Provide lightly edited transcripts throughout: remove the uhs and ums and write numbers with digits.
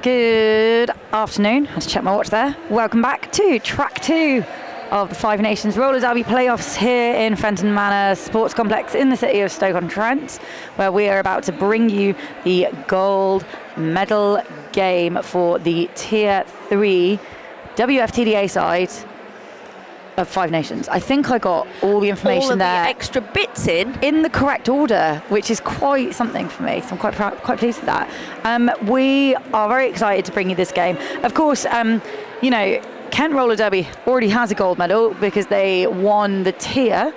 Good afternoon. I had to check my watch there. Welcome back to track 2 of the Five Nations Roller Derby playoffs here in Fenton Manor Sports Complex in the city of Stoke-on-Trent, where we are about to bring you the gold medal game for the Tier 3 WFTDA side of Five Nations. I think I got all the information all of there. the extra bits in the correct order, which is quite something for me. So I'm quite pleased with that. We are very excited to bring you this game. Of course, Kent Roller Derby already has a gold medal because they won the tier.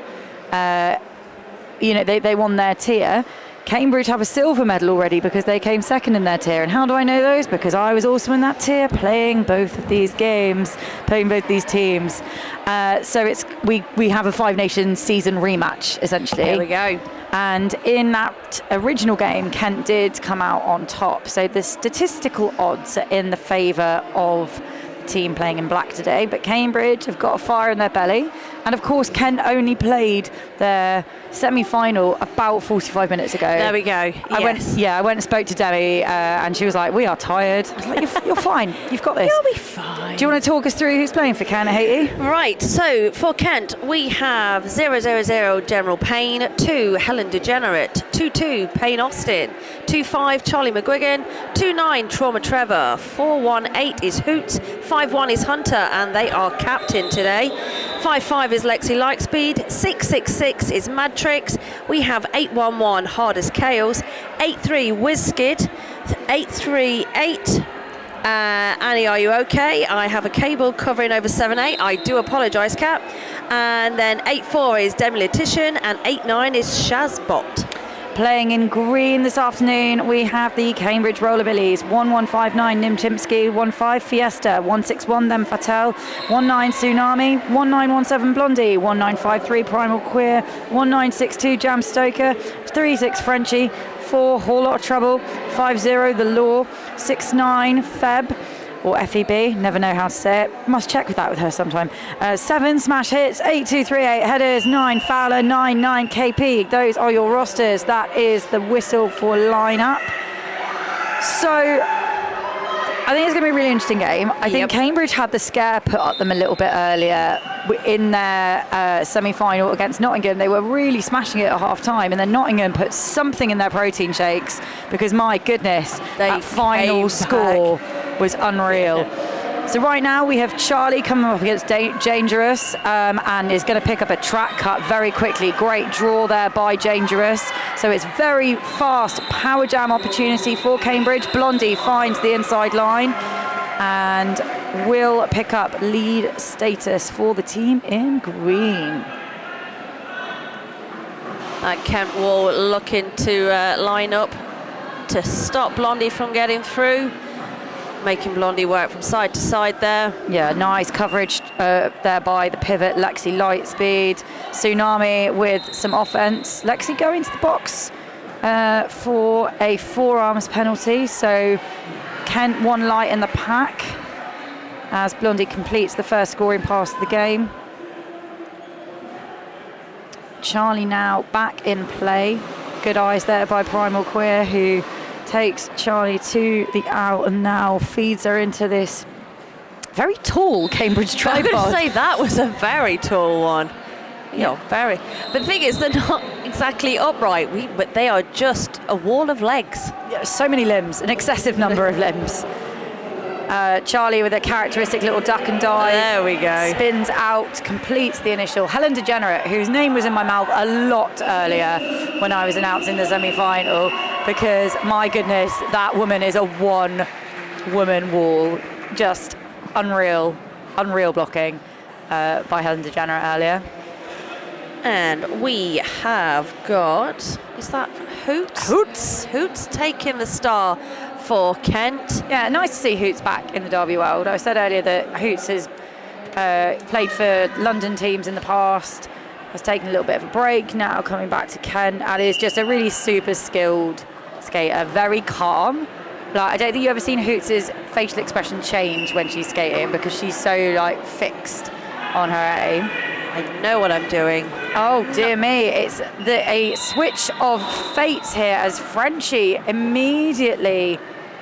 They won their tier. Cambridge have a silver medal already because they came second in their tier. And how do I know those? Because I was also in that tier playing both of these games, playing both these teams. So we have a Five Nations season rematch, essentially. There we go. And in that original game, Kent did come out on top. So the statistical odds are in the favour of the team playing in black today. But Cambridge have got a fire in their belly. And of course, Kent only played their semi-final about 45 minutes ago. There we go. I went and spoke to Demi, and she was like, "We are tired." I was like, "You're fine. You've got this. You'll be fine." Do you want to talk us through who's playing for Kent, Haiti? Right. So for Kent, we have 000 General Payne, 2 Helen Degenerate, 2-2 Payne Austin, 2-5 Charlie McGuigan, 2-9 Trauma Trevor, 4-1-8 is Hoots, 5-1 is Hunter, and they are captain today. 5-5 is Lexi Lightspeed, 6-6-6 is Madtrix, we have 8-1-1 Hardest Chaos, 8-3 Whizskid, 8-3-8 Annie, are you okay? I have a cable covering over 7-8, I do apologise, Kat. And then 8-4 is Demolitian and 8-9 is Shazbot. Playing in green this afternoon, we have the Cambridge Roller Billies. 1159 Nim Chimpsky, 15 Fiesta, 161 Them Fatel, 19 Tsunami, 1917 Blondie, 1953 Primal Queer, 1962 Jam Stoker, 36 Frenchie, 4 Whole Lot of Trouble, 50 The Law, 69 Feb, or FEB, never know how to say it. Must check with that with her sometime. 7 Smash Hits, 8238 Headers, 9 Fowler, 99 KP. Those are your rosters. That is the whistle for lineup. So I think it's going to be a really interesting game. I think Cambridge had the scare put at them a little bit earlier in their semi-final against Nottingham. They were really smashing it at half-time, and then Nottingham put something in their protein shakes because, my goodness, that final score was unreal. So right now we have Charlie coming up against Dangerous and is going to pick up a track cut very quickly. Great draw there by Dangerous. So it's very fast power jam opportunity for Cambridge. Blondie finds the inside line and will pick up lead status for the team in green. Kent will looking to line up to stop Blondie from getting through. Making Blondie work from side to side there. Yeah, nice coverage there by the pivot, Lexi Lightspeed. Tsunami with some offense. Lexi going to the box for a forearms penalty. So Kent one light in the pack as Blondie completes the first scoring pass of the game. Charlie now back in play. Good eyes there by Primal Queer, who takes Charlie to the out and now feeds her into this very tall Cambridge tripod. I would say that was a very tall one. Very. But the thing is, they're not exactly upright, but they are just a wall of legs. Yeah, so many limbs, an excessive number of limbs. Charlie with a characteristic little duck and dive. There we go. Spins out, completes the initial. Helen Degenerate, whose name was in my mouth a lot earlier when I was announcing the semi-final, because my goodness, that woman is a one-woman wall. Just unreal blocking by Helen Degenerate earlier. And we have got, is that Hoots? Hoots taking the star for Kent. Yeah, nice to see Hoots back in the Derby world. I said earlier that Hoots has played for London teams in the past, has taken a little bit of a break, now coming back to Kent, and is just a really super skilled skater, very calm. Like, I don't think you've ever seen Hoots' facial expression change when she's skating because she's so fixed on her aim. I know what I'm doing. Oh dear me, it's a switch of fates here as Frenchie immediately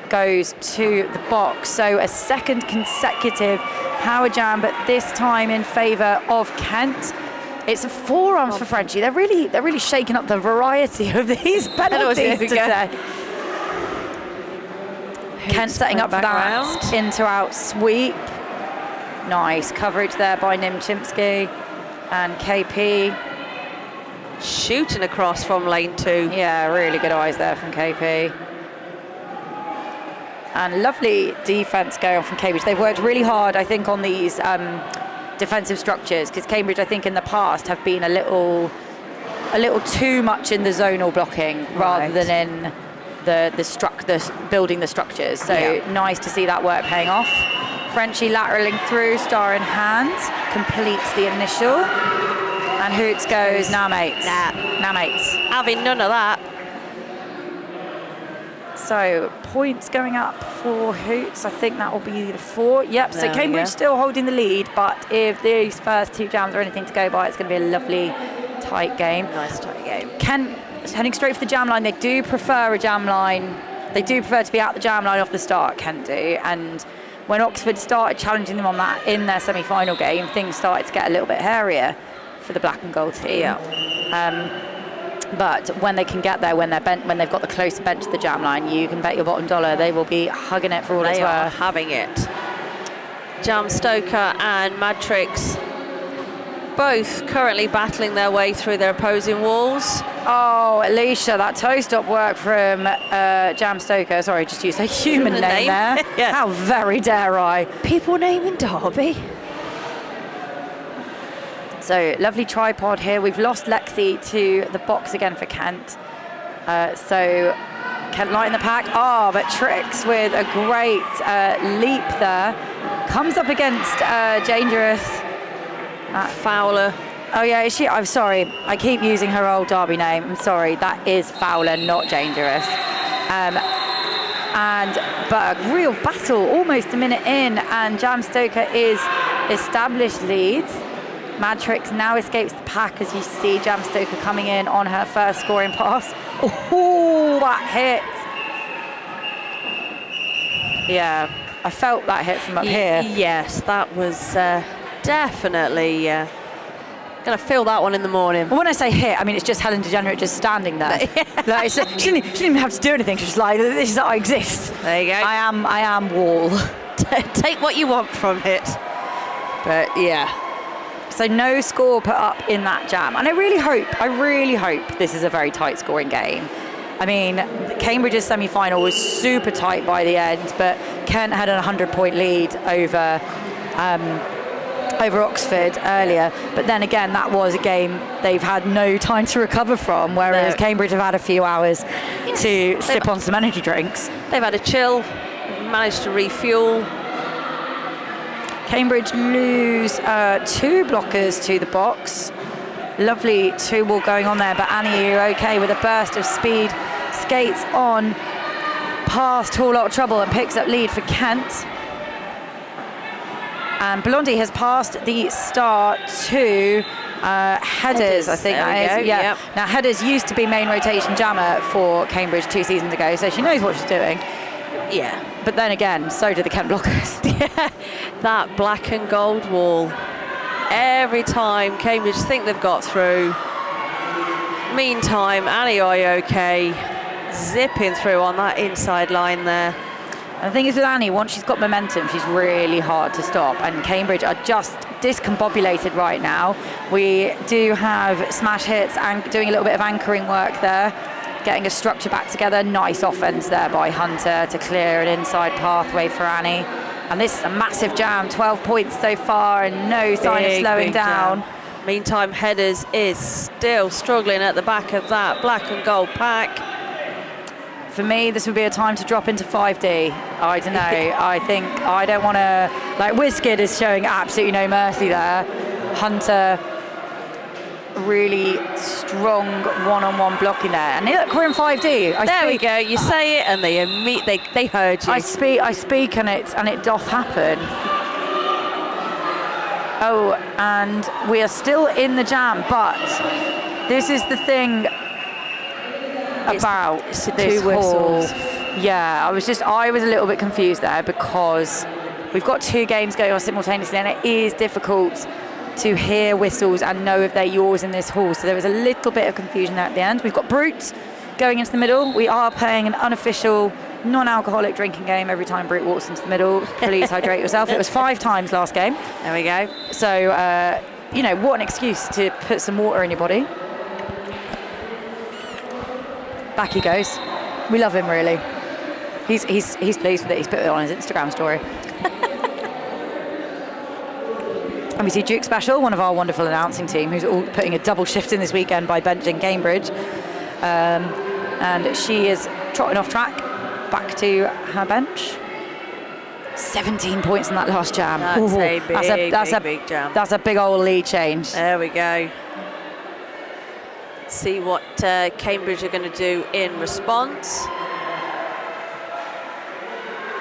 goes to the box. So a second consecutive power jam, but this time in favour of Kent. It's a forearms for Frenchie. They're really shaking up the variety of these penalties today. Kent setting up for that into out sweep. Nice coverage there by Nim Chimpsky and KP. Shooting across from lane 2. Yeah, really good eyes there from KP. And lovely defence going on from Cambridge. They've worked really hard, I think, on these defensive structures, because Cambridge, I think, in the past have been a little too much in the zonal blocking rather than in the building the structures. So nice to see that work paying off. Frenchie lateraling through, star in hand, completes the initial. And Hoots goes, nah mates. Nah mates. Having none of that. So points going up for Hoots. I think that will be the 4. Yep, so Cambridge still holding the lead, but if these first 2 jams are anything to go by, it's going to be a lovely tight game. Nice tight game. Kent heading straight for the jam line. They do prefer a jam line. They do prefer to be at the jam line off the start, Kent do. And when Oxford started challenging them on that in their semi-final game, things started to get a little bit hairier for the black and gold team. Yeah. But when they can get there, when they've got the closer bench to the jam line, you can bet your bottom dollar they will be hugging it for all it's worth. They are having it. Jam Stoker and Matrix both currently battling their way through their opposing walls. Oh, Alicia, that toe stop work from Jam Stoker. Sorry, just used a human name there. Yeah. How very dare I. People naming Derby. So lovely tripod here. We've lost Lexi to the box again for Kent. So Kent light in the pack. Oh, but Trix with a great leap there. Comes up against Dangerous. Fowler. Oh yeah, is she? I'm sorry. I keep using her old Derby name. I'm sorry. That is Fowler, not Dangerous. But a real battle, almost a minute in, and Jam Stoker is established leads. Matrix now escapes the pack as you see Jam Stoker coming in on her first scoring pass. Oh, that hit. Yeah, I felt that hit from up here. Yes, that was definitely going to feel that one in the morning. Well, when I say hit, I mean it's just Helen DeGenerate just standing there. Like, she didn't even have to do anything. She's just like, this is that I exist. There you go. I am wall. Take what you want from it. But yeah. So no score put up in that jam. And I really hope this is a very tight scoring game. I mean, Cambridge's semi-final was super tight by the end, but Kent had a 100-point lead over Oxford earlier. But then again, that was a game they've had no time to recover from, whereas Cambridge have had a few hours to sip on some energy drinks. They've had a chill, managed to refuel. Cambridge lose 2 blockers to the box. Lovely 2-ball going on there, but Annie, you're okay with a burst of speed. Skates on past Whole Lot of Trouble and picks up lead for Kent. And Blondie has passed the start to Headers, I think that is. Yeah. Yep. Now, Headers used to be main rotation jammer for Cambridge 2 seasons ago, so she knows what she's doing. Yeah. But then again, so do the Kent blockers. That black and gold wall. Every time Cambridge think they've got through. Meantime, Annie okay, zipping through on that inside line there. And the thing is with Annie, once she's got momentum, she's really hard to stop. And Cambridge are just discombobulated right now. We do have smash hits and doing a little bit of anchoring work there. Getting a structure back together. Nice offense there by Hunter to clear an inside pathway for Annie. And this is a massive jam, 12 points so far and no sign of slowing down. Jam. Meantime, Headers is still struggling at the back of that black and gold pack. For me, this would be a time to drop into 5D. I don't know. I think I don't want to... Like, Wizkid is showing absolutely no mercy there. Hunter... really strong one-on-one blocking there, and look, we're in 5D. There we go. You say it, and they heard you. I speak, and it doth happen. Oh, and we are still in the jam, but this is the thing about it's the this two whistles. Yeah, I was a little bit confused there because we've got 2 games going on simultaneously and it is difficult to hear whistles and know if they're yours in this hall. So there was a little bit of confusion there at the end. We've got Brute going into the middle. We are playing an unofficial non-alcoholic drinking game every time Brute walks into the middle. Please hydrate yourself. It was 5 times last game. There we go. So, what an excuse to put some water in your body. Back he goes. We love him, really. He's pleased with it. He's put it on his Instagram story. And we see Duke Special, one of our wonderful announcing team, who's all putting a double shift in this weekend by benching Cambridge. And she is trotting off track, back to her bench. 17 points in that last jam. That's a big jam. That's a big old lead change. There we go. See what Cambridge are going to do in response.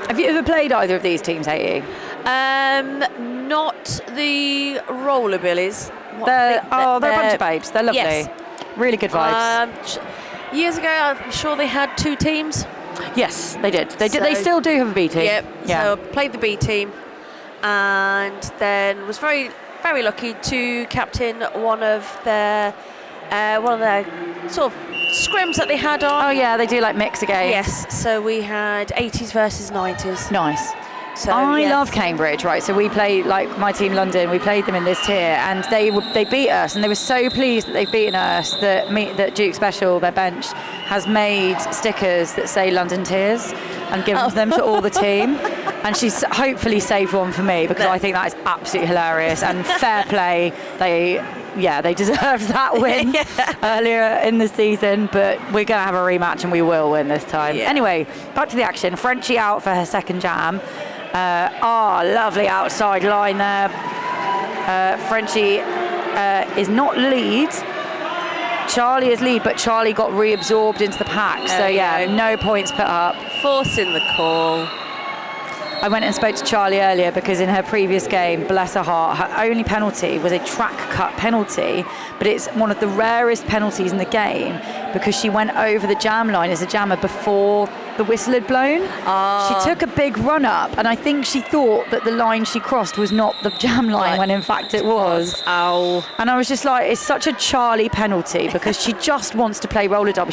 Have you ever played either of these teams, Haiti? Not the Roller Billies. They're a bunch of babes. They're lovely. Yes. Really good vibes. Years ago, I'm sure they had 2 teams. Yes, they did. They still do have a B team. Yep. Yeah. So played the B team, and then was very, very lucky to captain one of their sort of scrims that they had on. Oh yeah, they do like mix a game. Yes. So we had 80s versus 90s. Nice. So, I yeah. love Cambridge, right? So we played, like my team London, we played them in this tier and they beat us and they were so pleased that they've beaten us that Duke Special, their bench, has made stickers that say London Tiers and given them to all the team. And she's hopefully saved one for me because I think that is absolutely hilarious and fair play. They deserved that win earlier in the season, but we're going to have a rematch and we will win this time. Yeah. Anyway, back to the action. Frenchie out for her second jam. Lovely outside line there. Frenchie is not lead. Charlie is lead, but Charlie got reabsorbed into the pack. So no points put up. Forcing the call. I went and spoke to Charlie earlier because in her previous game, bless her heart, her only penalty was a track cut penalty, but it's one of the rarest penalties in the game because she went over the jam line as a jammer before the whistle had blown. She took a big run up and I think she thought that the line she crossed was not the jam line when in fact it was. Ow. And I was just like, it's such a Charlie penalty because she just wants to play roller derby.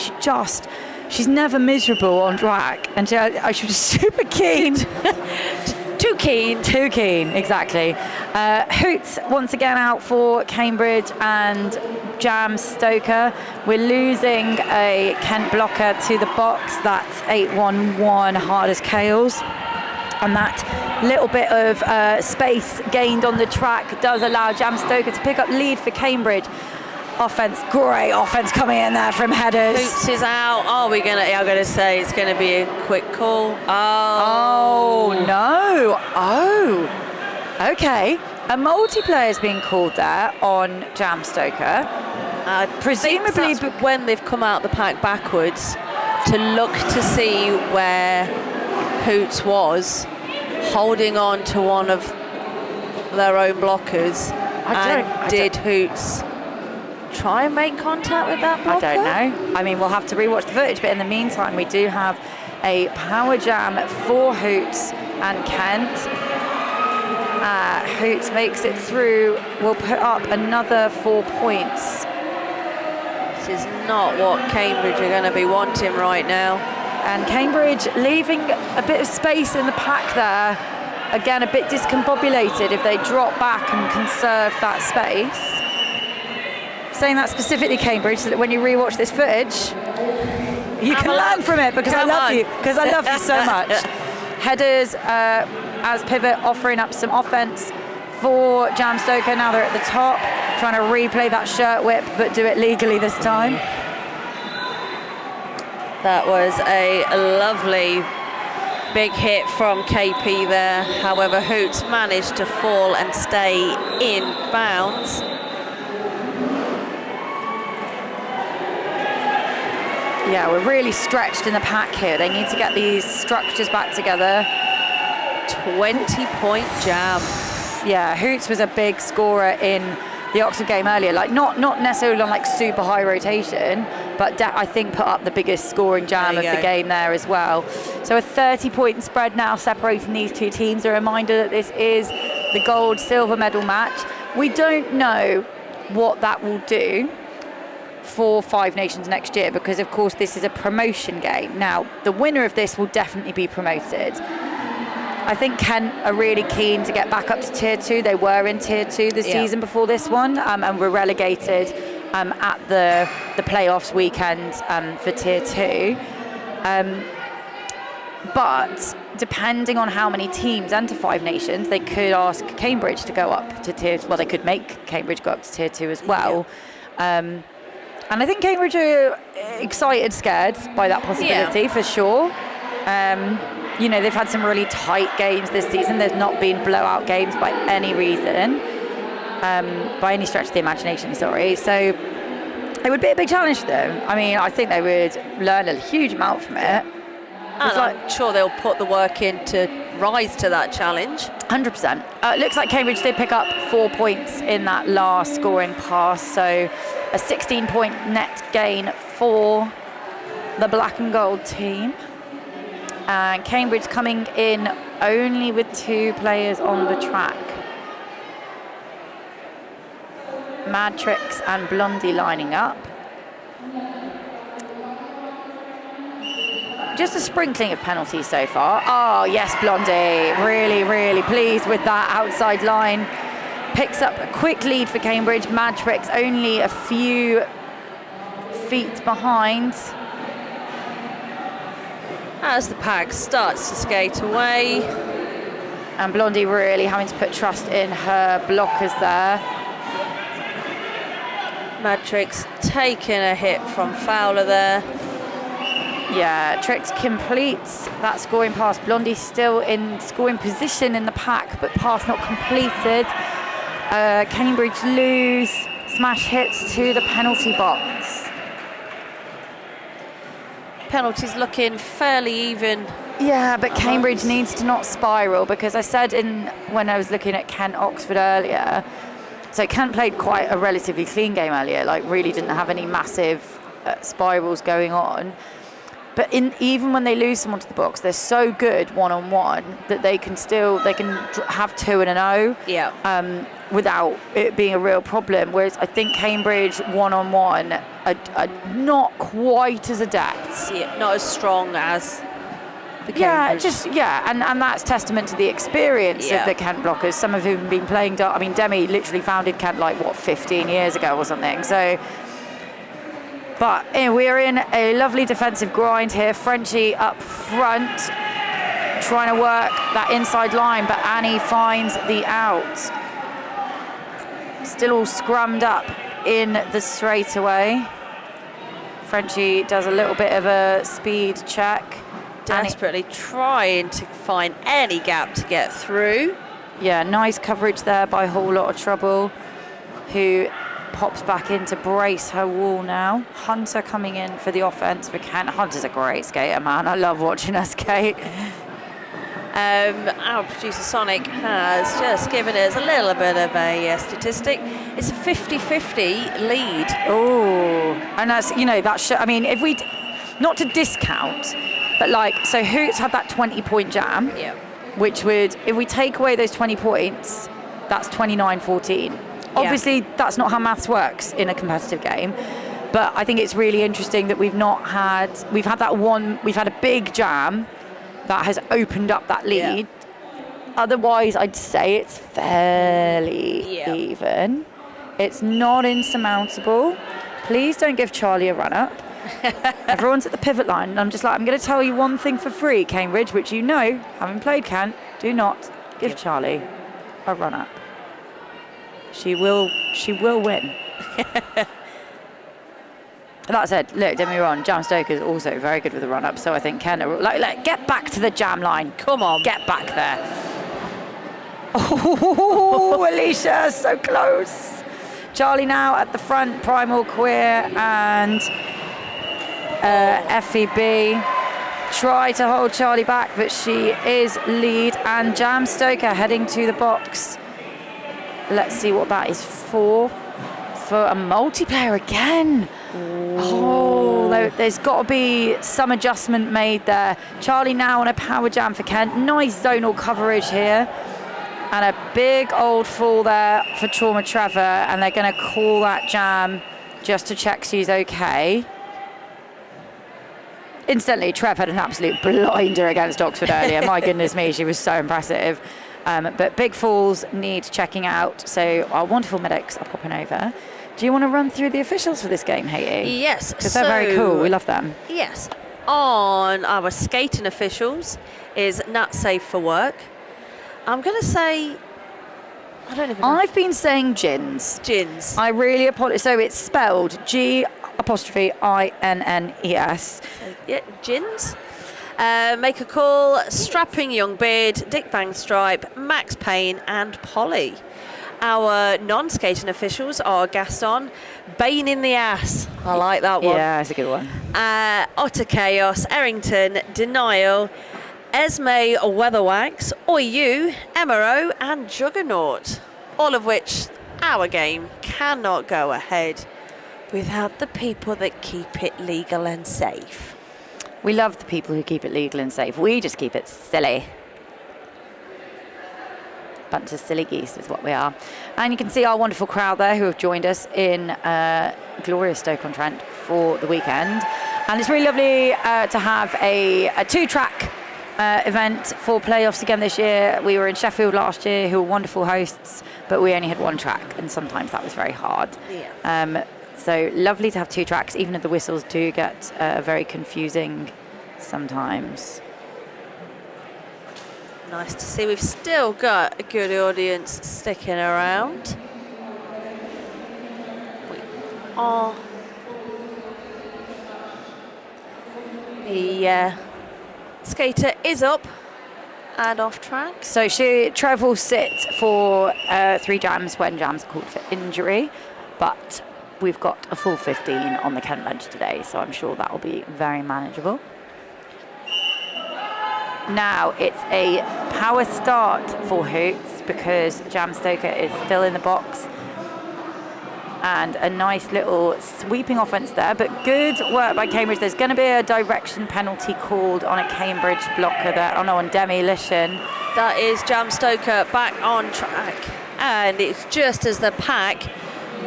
She's never miserable on track, and she was super keen. Too keen, exactly. Hoots once again out for Cambridge and Jam Stoker. We're losing a Kent blocker to the box. That's 8-1-1 hard as Kales. And that little bit of space gained on the track does allow Jam Stoker to pick up lead for Cambridge. Great offense coming in there from headers. Hoots is out. I'm gonna say it's gonna be a quick call. Oh no. Oh. Okay. A multiplayer's being called there on Jam Stoker. Presumably when they've come out the pack backwards to look to see where Hoots was, holding on to one of their own blockers. Did Hoots try and make contact with that blocker? I don't know. I mean, we'll have to rewatch the footage, but in the meantime, we do have a power jam for Hoots and Kent. Hoots makes it through. We'll put up another 4 points. This is not what Cambridge are going to be wanting right now. And Cambridge leaving a bit of space in the pack there. Again, a bit discombobulated if they drop back and conserve that space. Saying that specifically, Cambridge, so that when you rewatch this footage, you can learn from it because I love you. Because I love you so much. Headers as pivot, offering up some offense for Jam Stoker. Now they're at the top, trying to replay that shirt whip, but do it legally this time. That was a lovely big hit from KP there. However, Hoots managed to fall and stay in bounds. Yeah, we're really stretched in the pack here. They need to get these structures back together. 20-point jam. Yeah, Hoots was a big scorer in the Oxford game earlier, like not necessarily on like super high rotation, but I think put up the biggest scoring jam of the game there as well. So a 30-point spread now separating these two teams. A reminder that this is the gold-silver medal match. We don't know what that will do for Five Nations next year, because of course this is a promotion game. Now, the winner of this will definitely be promoted. I think Kent are really keen to get back up to Tier 2. They were in Tier 2 the season before this one, and were relegated at the playoffs weekend for Tier 2. But depending on how many teams enter Five Nations, they could ask Cambridge to go up to Tier 2. Well, they could make Cambridge go up to Tier 2 as well. And I think Cambridge are excited, scared by that possibility for sure. You know, they've had some really tight games this season. There's not been blowout games by any reason, by any stretch of the imagination, sorry. So it would be a big challenge for them. I mean, I think they would learn a huge amount from it. And I'm sure they'll put the work in to rise to that challenge. 100%. It looks like Cambridge did pick up 4 points in that last scoring pass, so a 16-point net gain for the black and gold team. And Cambridge coming in only with 2 players on the track. Madtrix and Blondie lining up. Just a sprinkling of penalties so far. Oh, yes, Blondie. Really, really pleased with that outside line. Picks up a quick lead for Cambridge. Madtrix only a few feet behind. As the pack starts to skate away. And Blondie really having to put trust in her blockers there. Madtrix taking a hit from Fowler there. Yeah, Trix completes that scoring pass. Blondie still in scoring position in the pack, but pass not completed. Cambridge lose. Smash hits to the penalty box. Penalties looking fairly even. Yeah, but Cambridge needs to not spiral, because I said when I was looking at Kent Oxford earlier, so Kent played quite a relatively clean game earlier, like really didn't have any massive spirals going on. But even when they lose someone to the box, they're so good one-on-one that they can have 2 and an 0 without it being a real problem. Whereas I think Cambridge one-on-one are not quite as adept. Yeah, not as strong as the Cambridge. And that's testament to the experience of the Kent blockers. Some of whom have been playing. I mean, Demi literally founded Kent 15 years ago or something. So. But we're in a lovely defensive grind here. Frenchie up front, trying to work that inside line, but Annie finds the out. Still all scrummed up in the straightaway. Frenchie does a little bit of a speed check. Desperately trying to find any gap to get through. Yeah, nice coverage there by Whole Lot of Trouble, who pops back in to brace her wall now. Hunter coming in for the offense for Kent. Hunter's a great skater, man. I love watching her skate. Our producer Sonic has just given us a little bit of a statistic. It's a 50-50 lead. Oh, and that's, I mean, if we, not to discount, but so Hoots had that 20-point jam, which would, if we take away those 20 points, that's 29-14. Obviously, that's not how maths works in a competitive game, but I think it's really interesting that we've had a big jam that has opened up that lead. Otherwise, I'd say it's fairly even. It's not insurmountable. Please don't give Charlie a run-up. Everyone's at the pivot line, and I'm just like, I'm going to tell you one thing for free, Cambridge, which having played Kent, do not give Charlie a run-up. She will win. That said, look, don't get me wrong, Jam Stoker is also very good with the run-up, so I think Ken, get back to the jam line. Come on. Get back there. Oh, Alicia, so close. Charlie now at the front, Primal Queer and FEB. Try to hold Charlie back, but she is lead, and Jam Stoker heading to the box. let's see what that is for a multiplayer again. Oh, there's got to be some adjustment made there. Charlie now on a power jam for Kent. Nice zonal coverage here. And a big old fall there for Trauma Trevor. And they're going to call that jam just to check she's okay. Instantly, Trev had an absolute blinder against Oxford earlier. My goodness me, she was so impressive. But big falls need checking out. So our wonderful medics are popping over. Do you want to run through the officials for this game, Haiti? Yes. Because they're very cool. We love them. Yes. On our skating officials is not safe for work. I'm going to say, I don't even know. I've been saying Gins. Gins. I really apologize. So it's spelled G''INNES. Yeah, Gins. Make a call, Strapping Young Beard, Dick Van Stripe, Max Payne and Polly. Our non-skating officials are Gaston, Bane in the Ass. I like that one. Yeah, it's a good one. Otter Chaos, Errington, Denial, Esme Weatherwax, Oyu, Emero and Juggernaut. All of which our game cannot go ahead without the people that keep it legal and safe. We love the people who keep it legal and safe. We just keep it silly. Bunch of silly geese is what we are. And you can see our wonderful crowd there who have joined us in glorious Stoke-on-Trent for the weekend. And it's really lovely to have a two-track event for playoffs again this year. We were in Sheffield last year, who were wonderful hosts, but we only had one track, and sometimes that was very hard. Yeah. So lovely to have two tracks, even if the whistles do get very confusing sometimes. Nice to see we've still got a good audience sticking around. We are. The skater is up and off track. So Trev will sit for 3 jams when jams are called for injury, but we've got a full 15 on the Kent bench today, so I'm sure that will be very manageable. Now it's a power start for Hoots because Jam Stoker is still in the box. And a nice little sweeping offence there, but good work by Cambridge. There's going to be a direction penalty called on a Cambridge blocker there. Oh no, on demolition. That is Jam Stoker back on track. And it's just as the pack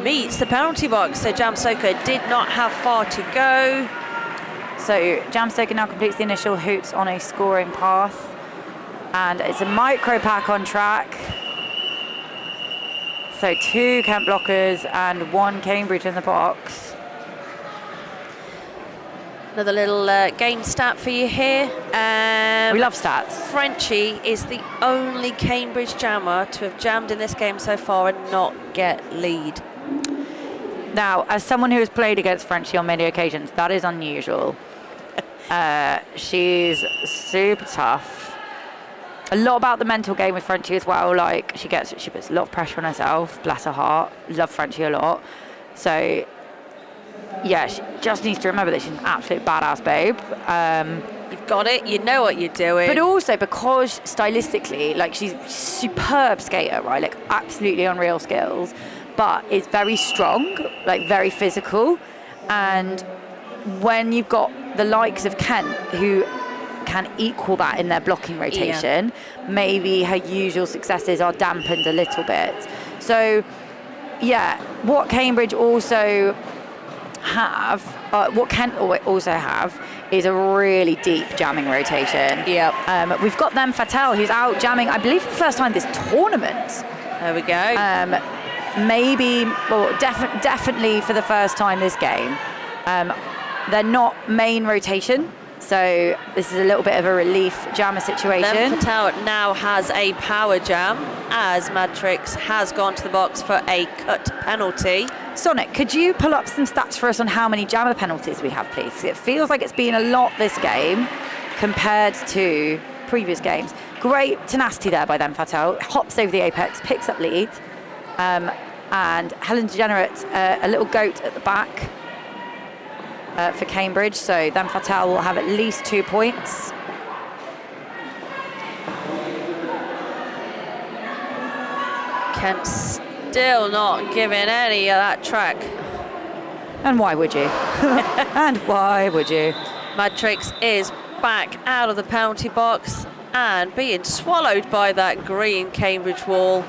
meets the penalty box. So Jam Stoker did not have far to go. So Jam Stoker now completes the initial Hoots on a scoring path. And it's a micro pack on track. So 2 Kent blockers and 1 Cambridge in the box. Another little game stat for you here. We love stats. Frenchie is the only Cambridge jammer to have jammed in this game so far and not get lead. Now, as someone who has played against Frenchie on many occasions, that is unusual. She's super tough. A lot about the mental game with Frenchie as well. Like she puts a lot of pressure on herself. Bless her heart. Love Frenchie a lot. So yeah, she just needs to remember that she's an absolute badass babe. You've got it. You know what you're doing. But also because stylistically, like she's a superb skater, right? Like absolutely unreal skills, but is very strong, like very physical. And when you've got the likes of Kent who can equal that in their blocking rotation, maybe her usual successes are dampened a little bit. So yeah, what Cambridge also have, what Kent also have is a really deep jamming rotation. Yep. We've got them Fattel, who's out jamming, I believe for the first time this tournament. There we go. Maybe, well, definitely for the first time this game. They're not main rotation, so this is a little bit of a relief jammer situation. Then Patel now has a power jam as Madtrix has gone to the box for a cut penalty. Sonic, could you pull up some stats for us on how many jammer penalties we have, please? It feels like it's been a lot this game compared to previous games. Great tenacity there by them, Patel. Hops over the apex, picks up lead. And Helen Degenerate, a little goat at the back. For Cambridge, so then Fattel will have at least 2 points. Kent's still not giving any of that track. And why would you? And why would you? Matrix is back out of the penalty box and being swallowed by that green Cambridge wall.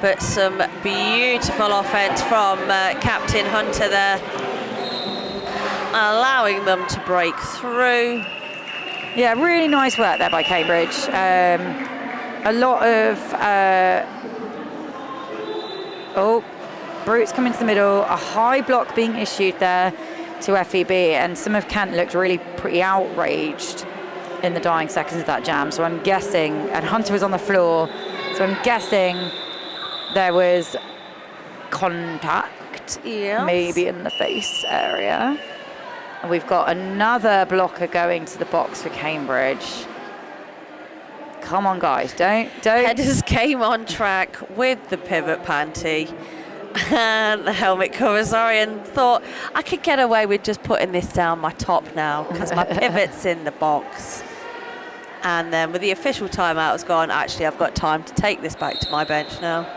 But some beautiful offense from Captain Hunter there, allowing them to break through. Yeah, really nice work there by Cambridge. A lot of... Brute's coming to the middle. A high block being issued there to FEB, and some of Kent looked really pretty outraged in the dying seconds of that jam. So I'm guessing, and Hunter was on the floor, so I'm guessing there was contact, Yes. maybe in the face area. And we've got another blocker going to the box for Cambridge. Come on, guys, don't. Headers came on track with the pivot panty and the helmet cover, and thought I could get away with just putting this down my top now because my pivot's in the box. And then with the official timeout was gone, actually I've got time to take this back to my bench now.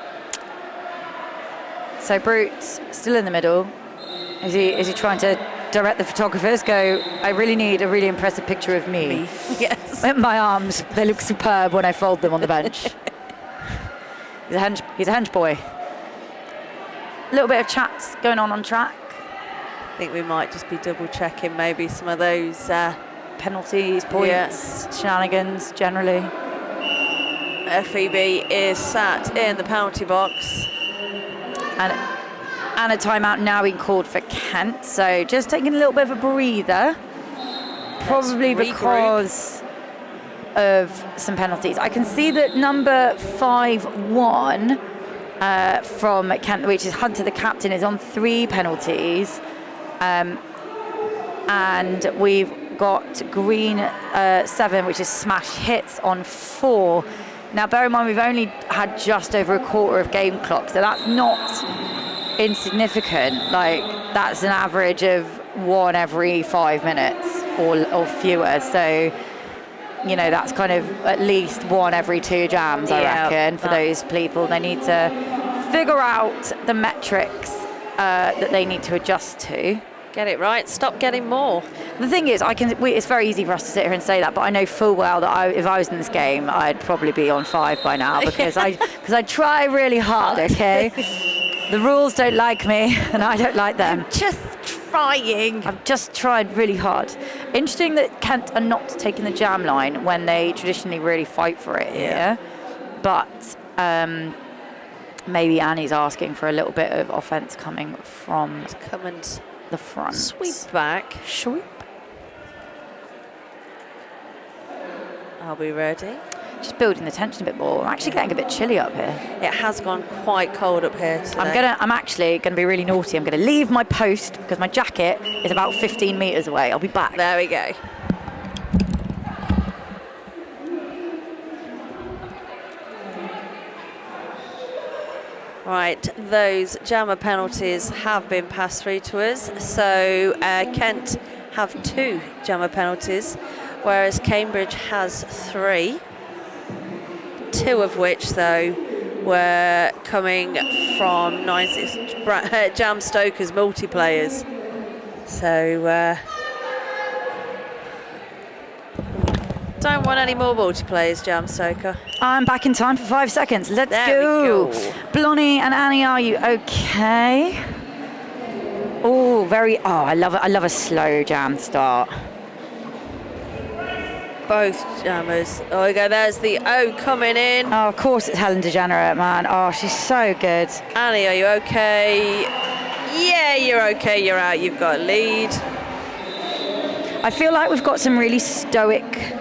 So Brute's still in the middle. Is he trying to direct the photographers? Go, I really need a really impressive picture of me. Yes. My arms, they look superb when I fold them on the bench. He's a hench boy. A little bit of chats going on track. I think we might just be double checking maybe some of those Penalties, points, shenanigans generally. FEB is sat in the penalty box. And a timeout now being called for Kent. So just taking a little bit of a breather. Probably because of some penalties. I can see that number 5-1 from Kent, which is Hunter the captain, is on 3 penalties. And we've got green 7, which is smash hits, on 4. Now, bear in mind, we've only had just over a quarter of game clock, so that's not insignificant. Like, that's an average of 1 every 5 minutes or fewer. So, you know, that's kind of at least 1 every 2 jams, I reckon, for those people. They need to figure out the metrics that they need to adjust to. Get it right, stop getting more. The thing is, it's very easy for us to sit here and say that, but I know full well that if I was in this game, I'd probably be on 5 by now because I try really hard, okay? The rules don't like me, and I don't like them. Just trying. I've just tried really hard. Interesting that Kent are not taking the jam line when they traditionally really fight for it here. But maybe Annie's asking for a little bit of offence coming from the front. Sweep back. Sweep. Are we ready? Just building the tension a bit more. I'm actually getting a bit chilly up here. It has gone quite cold up here today. I'm actually gonna be really naughty. I'm gonna leave my post because my jacket is about 15 meters away. I'll be back. There we go. Right, those jammer penalties have been passed through to us. So Kent have 2 jammer penalties, whereas Cambridge has 3. 2 of which, though, were coming from 9-6 Jam Stokers multiplayers. So don't want any more multiplayers, Jam Stoker. I'm back in time for 5 seconds. Let's There go. we go. Blonnie and Annie, are you okay? Oh, I love it. I love a slow jam start. Both jammers. Oh, we go. There's the O coming in. Oh, of course it's Helen DeGenerate, man. Oh, she's so good. Annie, are you okay? Yeah, you're okay. You're out. You've got a lead. I feel like we've got some really stoic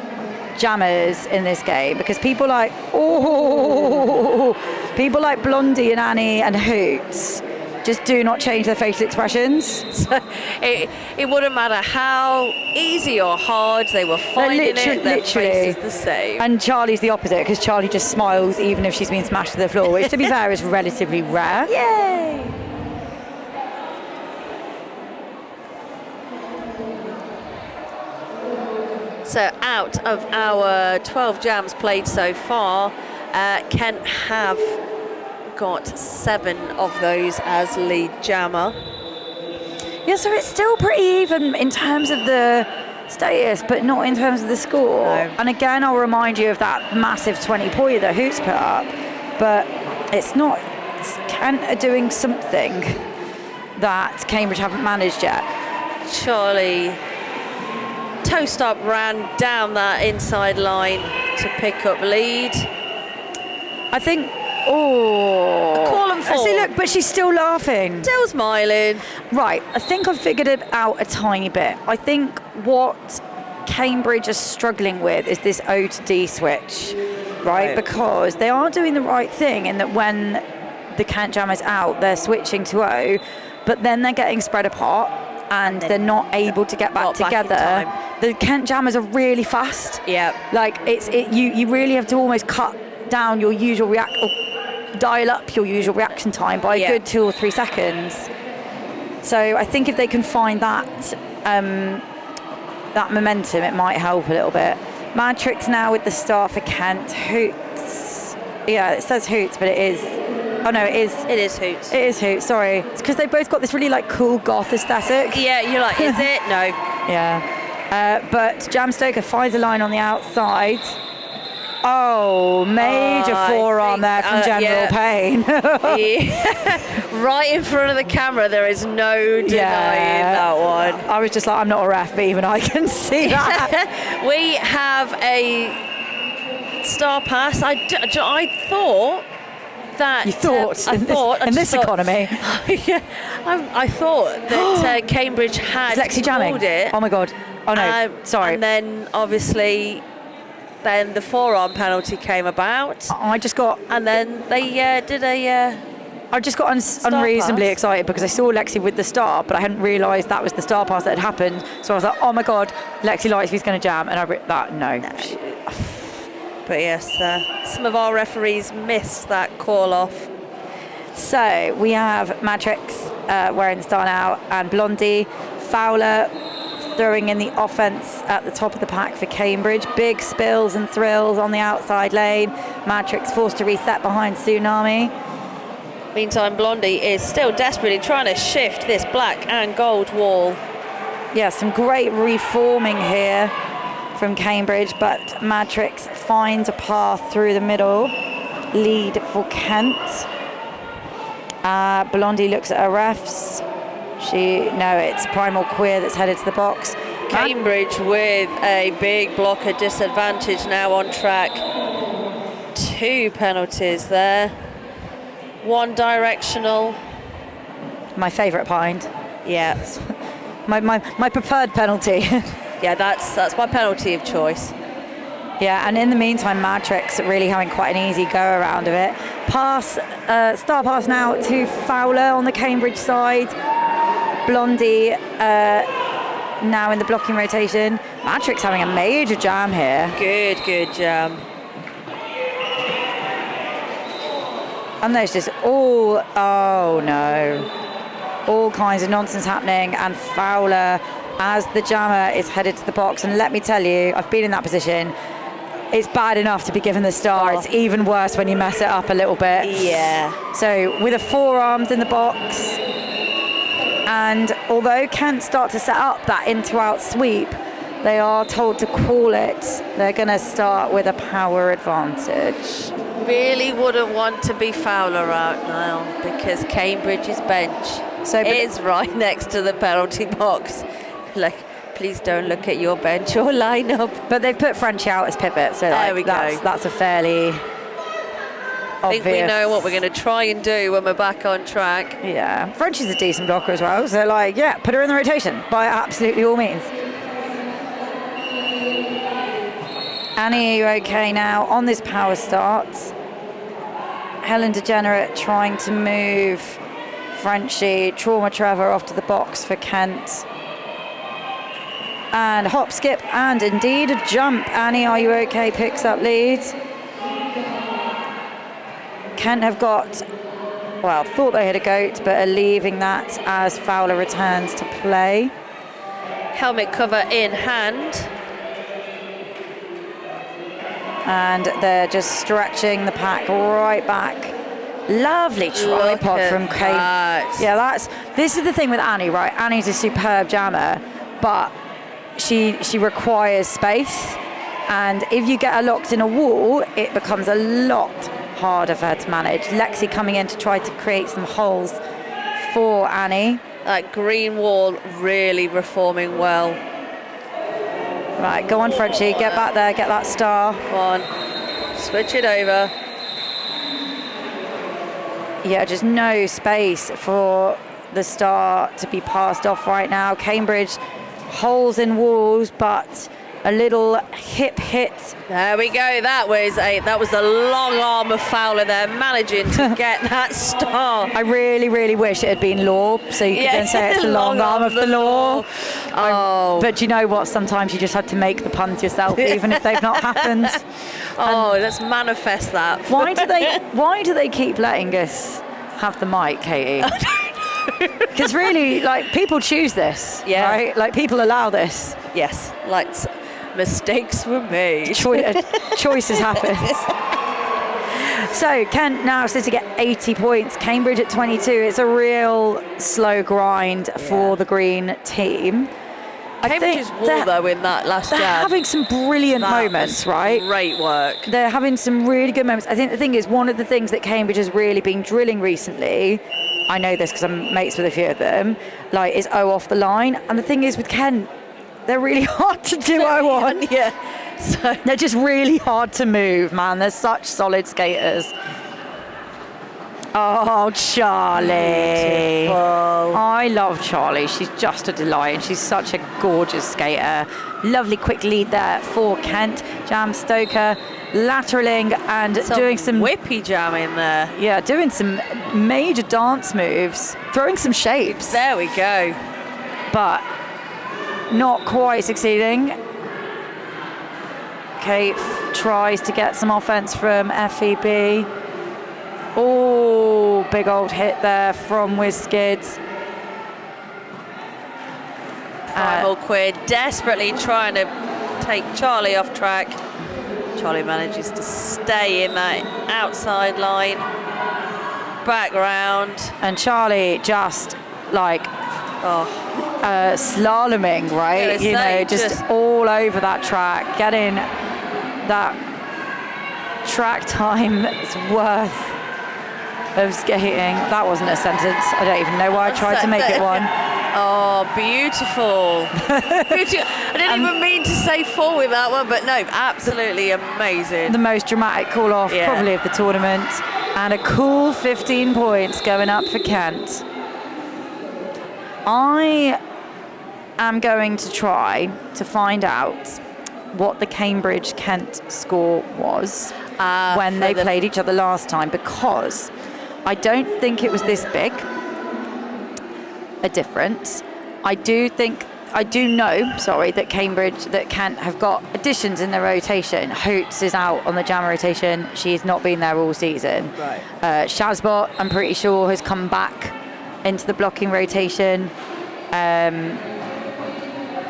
jammers in this game because people like Blondie and Annie and Hoots just do not change their facial expressions. So it wouldn't matter how easy or hard they were finding it, their face is the same. And Charlie's the opposite because Charlie just smiles even if she's been smashed to the floor, which to be fair is relatively rare. Yay! So out of our 12 jams played so far, Kent have got 7 of those as lead jammer. Yeah, so it's still pretty even in terms of the status, but not in terms of the score. No. And again, I'll remind you of that massive 20-pointer that Hoots put up, but it's not. Kent are doing something that Cambridge haven't managed yet. Charlie toast up, ran down that inside line to pick up lead. I think. Oh, Call and fall. See, look, but she's still laughing. Still smiling. Right, I think I've figured it out a tiny bit. I think what Cambridge are struggling with is this O to D switch, right? Because they are doing the right thing in that when the Kent Jam is out, they're switching to O, but then they're getting spread apart and they're not able to get back together. The Kent Jammers are really fast. Yeah. Like you really have to almost cut down your usual dial up your usual reaction time by a good 2 or 3 seconds. So I think if they can find that that momentum, it might help a little bit. Matrix now with the start for Kent. Hoots. Yeah, it says Hoots, but it is. Oh no, it is. It is Hoots. It is Hoots. Sorry, it's because they both got this really like cool goth aesthetic. Yeah, you're like, is it? No. Yeah. But Jam Stoker finds a line on the outside. Oh, major forearm there from General Payne. Right in front of the camera, there is no denying that one. I was just like, I'm not a ref, but even I can see that. We have a star pass. I thought that... You thought? In this economy? I thought that Cambridge had Lexi jamming? called it. Oh my God. Oh no, sorry. And then obviously... Then the forearm penalty came about. I just got... And then they did a... I just got unreasonably excited because I saw Lexi with the star, but I hadn't realised that was the star pass that had happened. So I was like, oh my God, Lexi Lightsby's going to jam. And I ripped that. No. But yes, some of our referees missed that call off. So we have Matrix wearing the star now, and Blondie. Fowler throwing in the offence at the top of the pack for Cambridge. Big spills and thrills on the outside lane. Matrix forced to reset behind Tsunami. Meantime, Blondie is still desperately trying to shift this black and gold wall. Yeah, some great reforming here from Cambridge, but Matrix finds a path through the middle. Lead for Kent. Blondie looks at her refs. No, it's Primal Queer that's headed to the box. Cambridge with a big blocker disadvantage now on track. 2 penalties there. 1 directional. My favourite kind. Yeah. my preferred penalty. Yeah, that's my penalty of choice. Yeah, and in the meantime, Matrix really having quite an easy go around of it. Star pass now to Fowler on the Cambridge side. Blondie now in the blocking rotation. Matrix having a major jam here. Good jam. And there's just all kinds of nonsense happening, and Fowler, as the jammer, is headed to the box. And let me tell you, I've been in that position. It's bad enough to be given the star. It's even worse when you mess it up a little bit. Yeah. So with the forearms in the box, and although Kent start to set up that into-out sweep, they are told to call it. They're going to start with a power advantage. Really wouldn't want to be Fowler out now because Cambridge's bench is right next to the penalty box. Like, please don't look at your bench or lineup. But they've put Frenchie out as pivot, so there we go. That's a fairly I think we know what we're going to try and do when we're back on track. Yeah, Frenchie's a decent blocker as well, so put her in the rotation by absolutely all means. Annie, are you okay now on this power start? Helen Degenerate trying to move Frenchie. Trauma Trevor off to the box for Kent. And hop, skip, and indeed a jump. Annie, are you okay? Picks up lead. Kent have thought they had a goat, but are leaving that as Fowler returns to play. Helmet cover in hand. And they're just stretching the pack right back Lovely trolley Look pot at from Kate. that. Yeah, this is the thing with Annie, right? Annie's a superb jammer, but she requires space, and if you get her locked in a wall, it becomes a lot harder for her to manage. Lexi coming in to try to create some holes for Annie. That green wall really reforming well. Right, go on, Frenchie, get back there, get that star. Come on, switch it over. Yeah, just no space for the star to be passed off right now. Cambridge, holes in walls, but a little hip hit. There we go. That was a long arm of Fowler there, managing to get that star. I really, really wish it had been law, so you could then say it's the long arm of the law. Oh. But you know what? Sometimes you just have to make the puns yourself, even if they've not happened. Let's manifest that. Why do they keep letting us have the mic, Katie? Because really, like, people choose this, Yeah. right? Like, people allow this. Yes, like mistakes were made. Choices happen. So Kent now says to get 80 points. Cambridge at 22. It's a real slow grind for the green team. Cambridge's wall, though, in that last they're jab. having some brilliant moments, right? Great work. They're having some really good moments. I think the thing is, one of the things that Cambridge has really been drilling recently, I know this because I'm mates with a few of them, like, is O off the line. And the thing is with Kent, they're really hard to do O on. Yeah. So They're just really hard to move, man. They're such solid skaters. Oh, Charlie. Beautiful. I love Charlie. She's just a delight, and she's such a gorgeous skater. Lovely quick lead there for Kent. Jam Stoker lateraling and doing some whippy jam in there. Yeah, doing some major dance moves, throwing some shapes. There we go. But not quite succeeding. Kate tries to get some offense from FEB. Oh, big old hit there from WizKids. Primal Quid desperately trying to take Charlie off track. Charlie manages to stay in that outside line. Back round. And Charlie just like slaloming, right? You know, just all over that track, getting that track time that's worth of skating. That wasn't a sentence. I don't even know why I tried to make it one. Oh, beautiful. Beautiful. I didn't even mean to say four with that one, but no, absolutely amazing. The most dramatic call off probably of the tournament, and a cool 15 points going up for Kent. I am going to try to find out what the Cambridge-Kent score was when they played each other last time, because I don't think it was this big a difference. I do know that Kent have got additions in their rotation. Hoots is out on the jam rotation. She's not been there all season. Right. Shazbot, I'm pretty sure, has come back into the blocking rotation.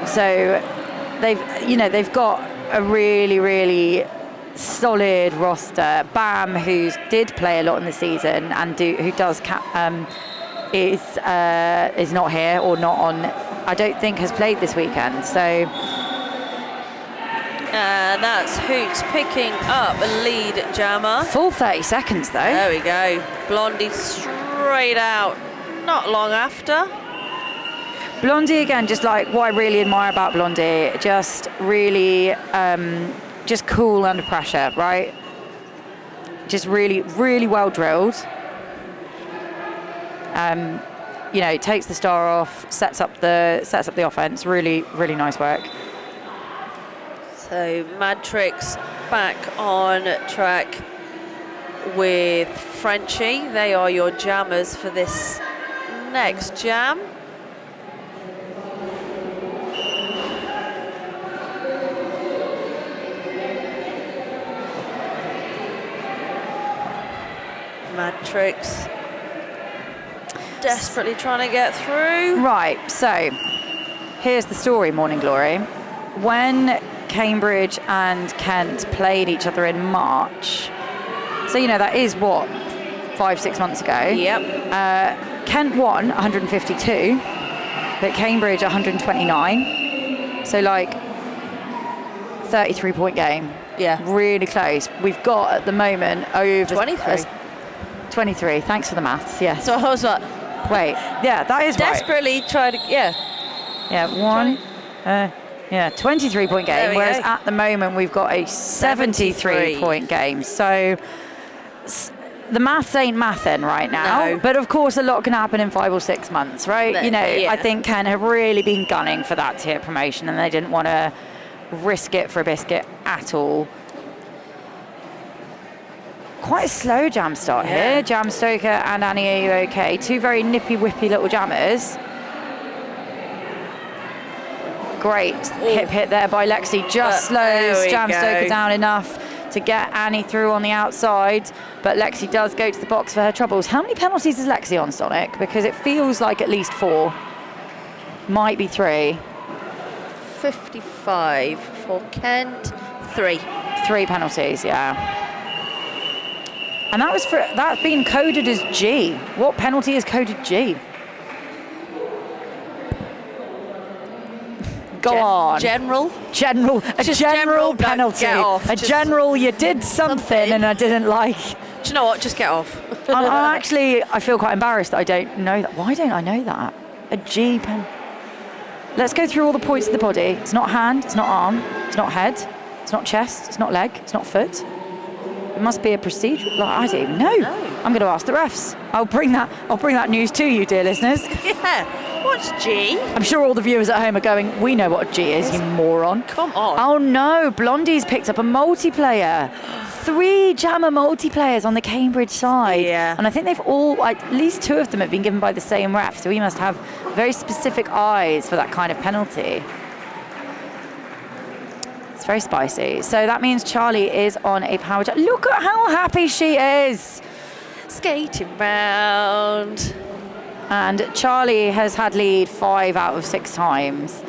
So they've got a really, really solid roster. Bam, who did play a lot in the season and who does is not here, or not on, I don't think has played this weekend. So that's Hoots picking up a lead jammer. Full 30 seconds though. There we go. Blondie straight out not long after. Blondie again, just like what I really admire about Blondie, just really just cool under pressure, right? Just really, really well drilled. Takes the star off, sets up the offense. Really, really nice work. So Madtrix back on track with Frenchie. They are your jammers for this next jam. Madtrix desperately trying to get through. Right, so here's the story, Morning Glory. When Cambridge and Kent played each other in March, so that is what, 5-6 months ago. Yep. Kent won 152, but Cambridge 129. So like 33-point game. Yeah. Really close. We've got at the moment over 23. 23. Thanks for the maths. Yes. So I was like, Wait. Yeah, that is right. desperately trying to, yeah. Yeah, 23-point There game, we whereas go. at the moment we've got a 73-point game. So the maths ain't mathin' right now, No. but of course a lot can happen in 5 or 6 months, right? You know, Yeah. I think Kent have really been gunning for that tier promotion and they didn't want to risk it for a biscuit at all. Quite a slow jam start here. Jam Stoker and Annie, are you okay? Two very nippy whippy little jammers. Great hit there by Lexi. Just slows Jam Stoker down enough to get Annie through on the outside. But Lexi does go to the box for her troubles. How many penalties is Lexi on, Sonic? Because it feels like at least 4. Might be 3. 55 for Kent. 3. 3 penalties, yeah. And that's been coded as G. What penalty is coded G? Go on. General. A general penalty. Get off. You did something and I didn't like. Do you know what? Just get off. I feel quite embarrassed that I don't know that. Why don't I know that? A G pen. Let's go through all the points of the body. It's not hand, it's not arm, it's not head, it's not chest, it's not leg, it's not foot. It must be a procedure. Like, I don't even know. No. I'm going to ask the refs. I'll bring that news to you, dear listeners. Yeah. What's G? I'm sure all the viewers at home are going, we know what a G is, you moron. Come on. Oh no, Blondie's picked up a multiplayer. 3 jammer multiplayers on the Cambridge side. Yeah. And I think they've all, at least 2 of them have been given by the same ref, so we must have very specific eyes for that kind of penalty. It's very spicy. So that means Charlie is on a power jam. Look at how happy she is. Skating round. And Charlie has had lead 5 out of 6 times,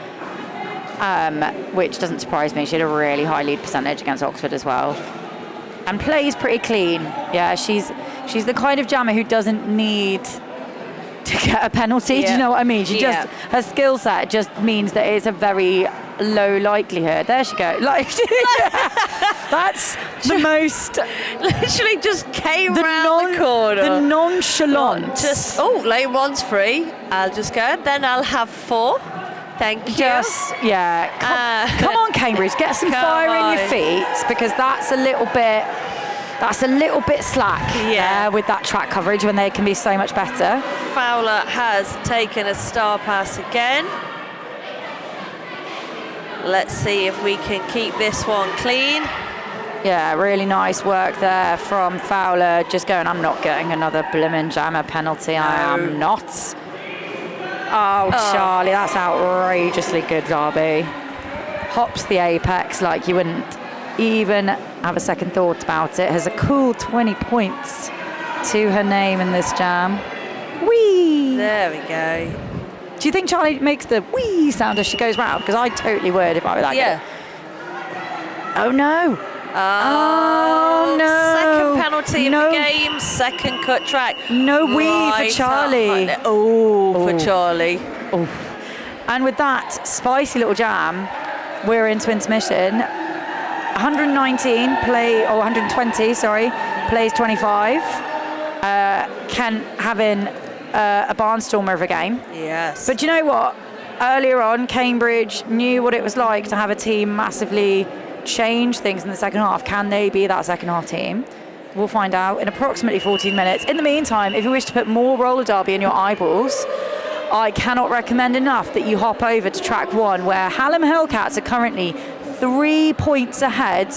which doesn't surprise me. She had a really high lead percentage against Oxford as well. And plays pretty clean. Yeah, she's the kind of jammer who doesn't need to get a penalty. Do you know what I mean? Her skill set just means that it's a very low likelihood. There she goes. Like, that's the most. Literally just came round the corner. The nonchalance. Just lane 1's free. I'll just go. Then I'll have 4. Thank you. Come on, Cambridge, get some fire in your feet, because that's a little bit slack with that track coverage when they can be so much better. Fowler has taken a star pass again. Let's see if we can keep this one clean. Yeah, really nice work there from Fowler. Just going, I'm not getting another blimmin' jammer penalty. No. I am not. Oh, Charlie, that's outrageously good, Derby. Hops the apex like you wouldn't even have a second thought about it. Has a cool 20 points to her name in this jam. Whee! There we go. Do you think Charlie makes the whee sound as she goes round? Because I totally would if I were that good. Oh no! Oh no! Second penalty of the game, second cut track. No wee for Charlie. For Charlie. Oh. And with that spicy little jam, we're into intermission. 120, plays 25. Kent having a barnstormer of a game. Yes. But do you know what? Earlier on, Cambridge knew what it was like to have a team massively change things in the second half. Can they be that second half team? We'll find out in approximately 14 minutes. In the meantime, if you wish to put more roller derby in your eyeballs, I cannot recommend enough that you hop over to track 1, where Hallam Hellcats are currently 3 points ahead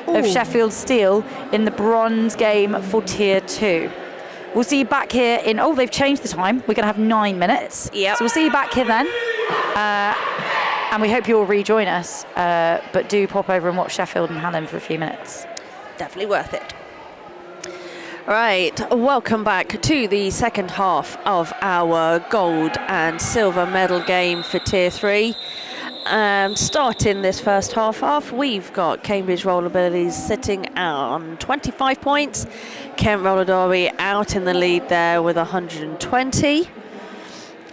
of Sheffield Steel in the bronze game for Tier 2. We'll see you back here in, they've changed the time. We're going to have 9 minutes. Yep. So we'll see you back here then. And we hope you'll rejoin us. But do pop over and watch Sheffield and Hallam for a few minutes. Definitely worth it. Right, welcome back to the second half of our gold and silver medal game for Tier 3. Starting this first half off, we've got Cambridge Roller Billies sitting on 25 points. Kent Roller Derby out in the lead there with 120.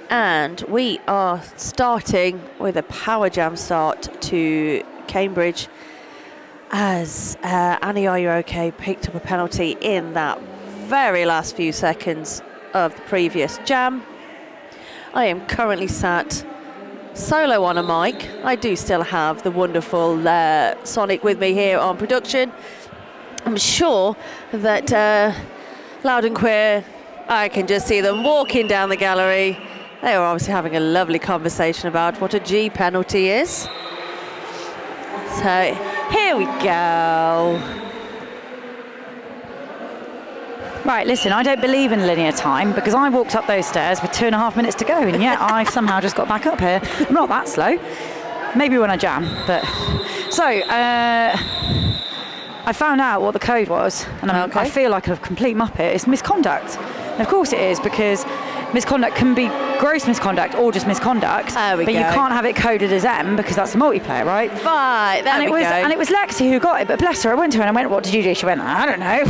And we are starting with a power jam start to Cambridge as Annie Are You OK picked up a penalty in that very last few seconds of the previous jam. I am currently sat solo on a mic. I do still have the wonderful Sonic with me here on production. I'm sure that Loud and Queer, I can just see them walking down the gallery. They were obviously having a lovely conversation about what a G penalty is. So here we go. Right, listen, I don't believe in linear time because I walked up those stairs with 2.5 minutes to go, and yet I've somehow just got back up here. I'm not that slow. Maybe when I jam, but... So, I found out what the code was, and I feel like a complete muppet. It's misconduct. And of course it is, because misconduct can be gross misconduct or just misconduct, but you can't have it coded as M because that's a multiplayer, right? Right, there we go. And it was Lexi who got it, but bless her, I went to her and I went, what did you do? She went, I don't know.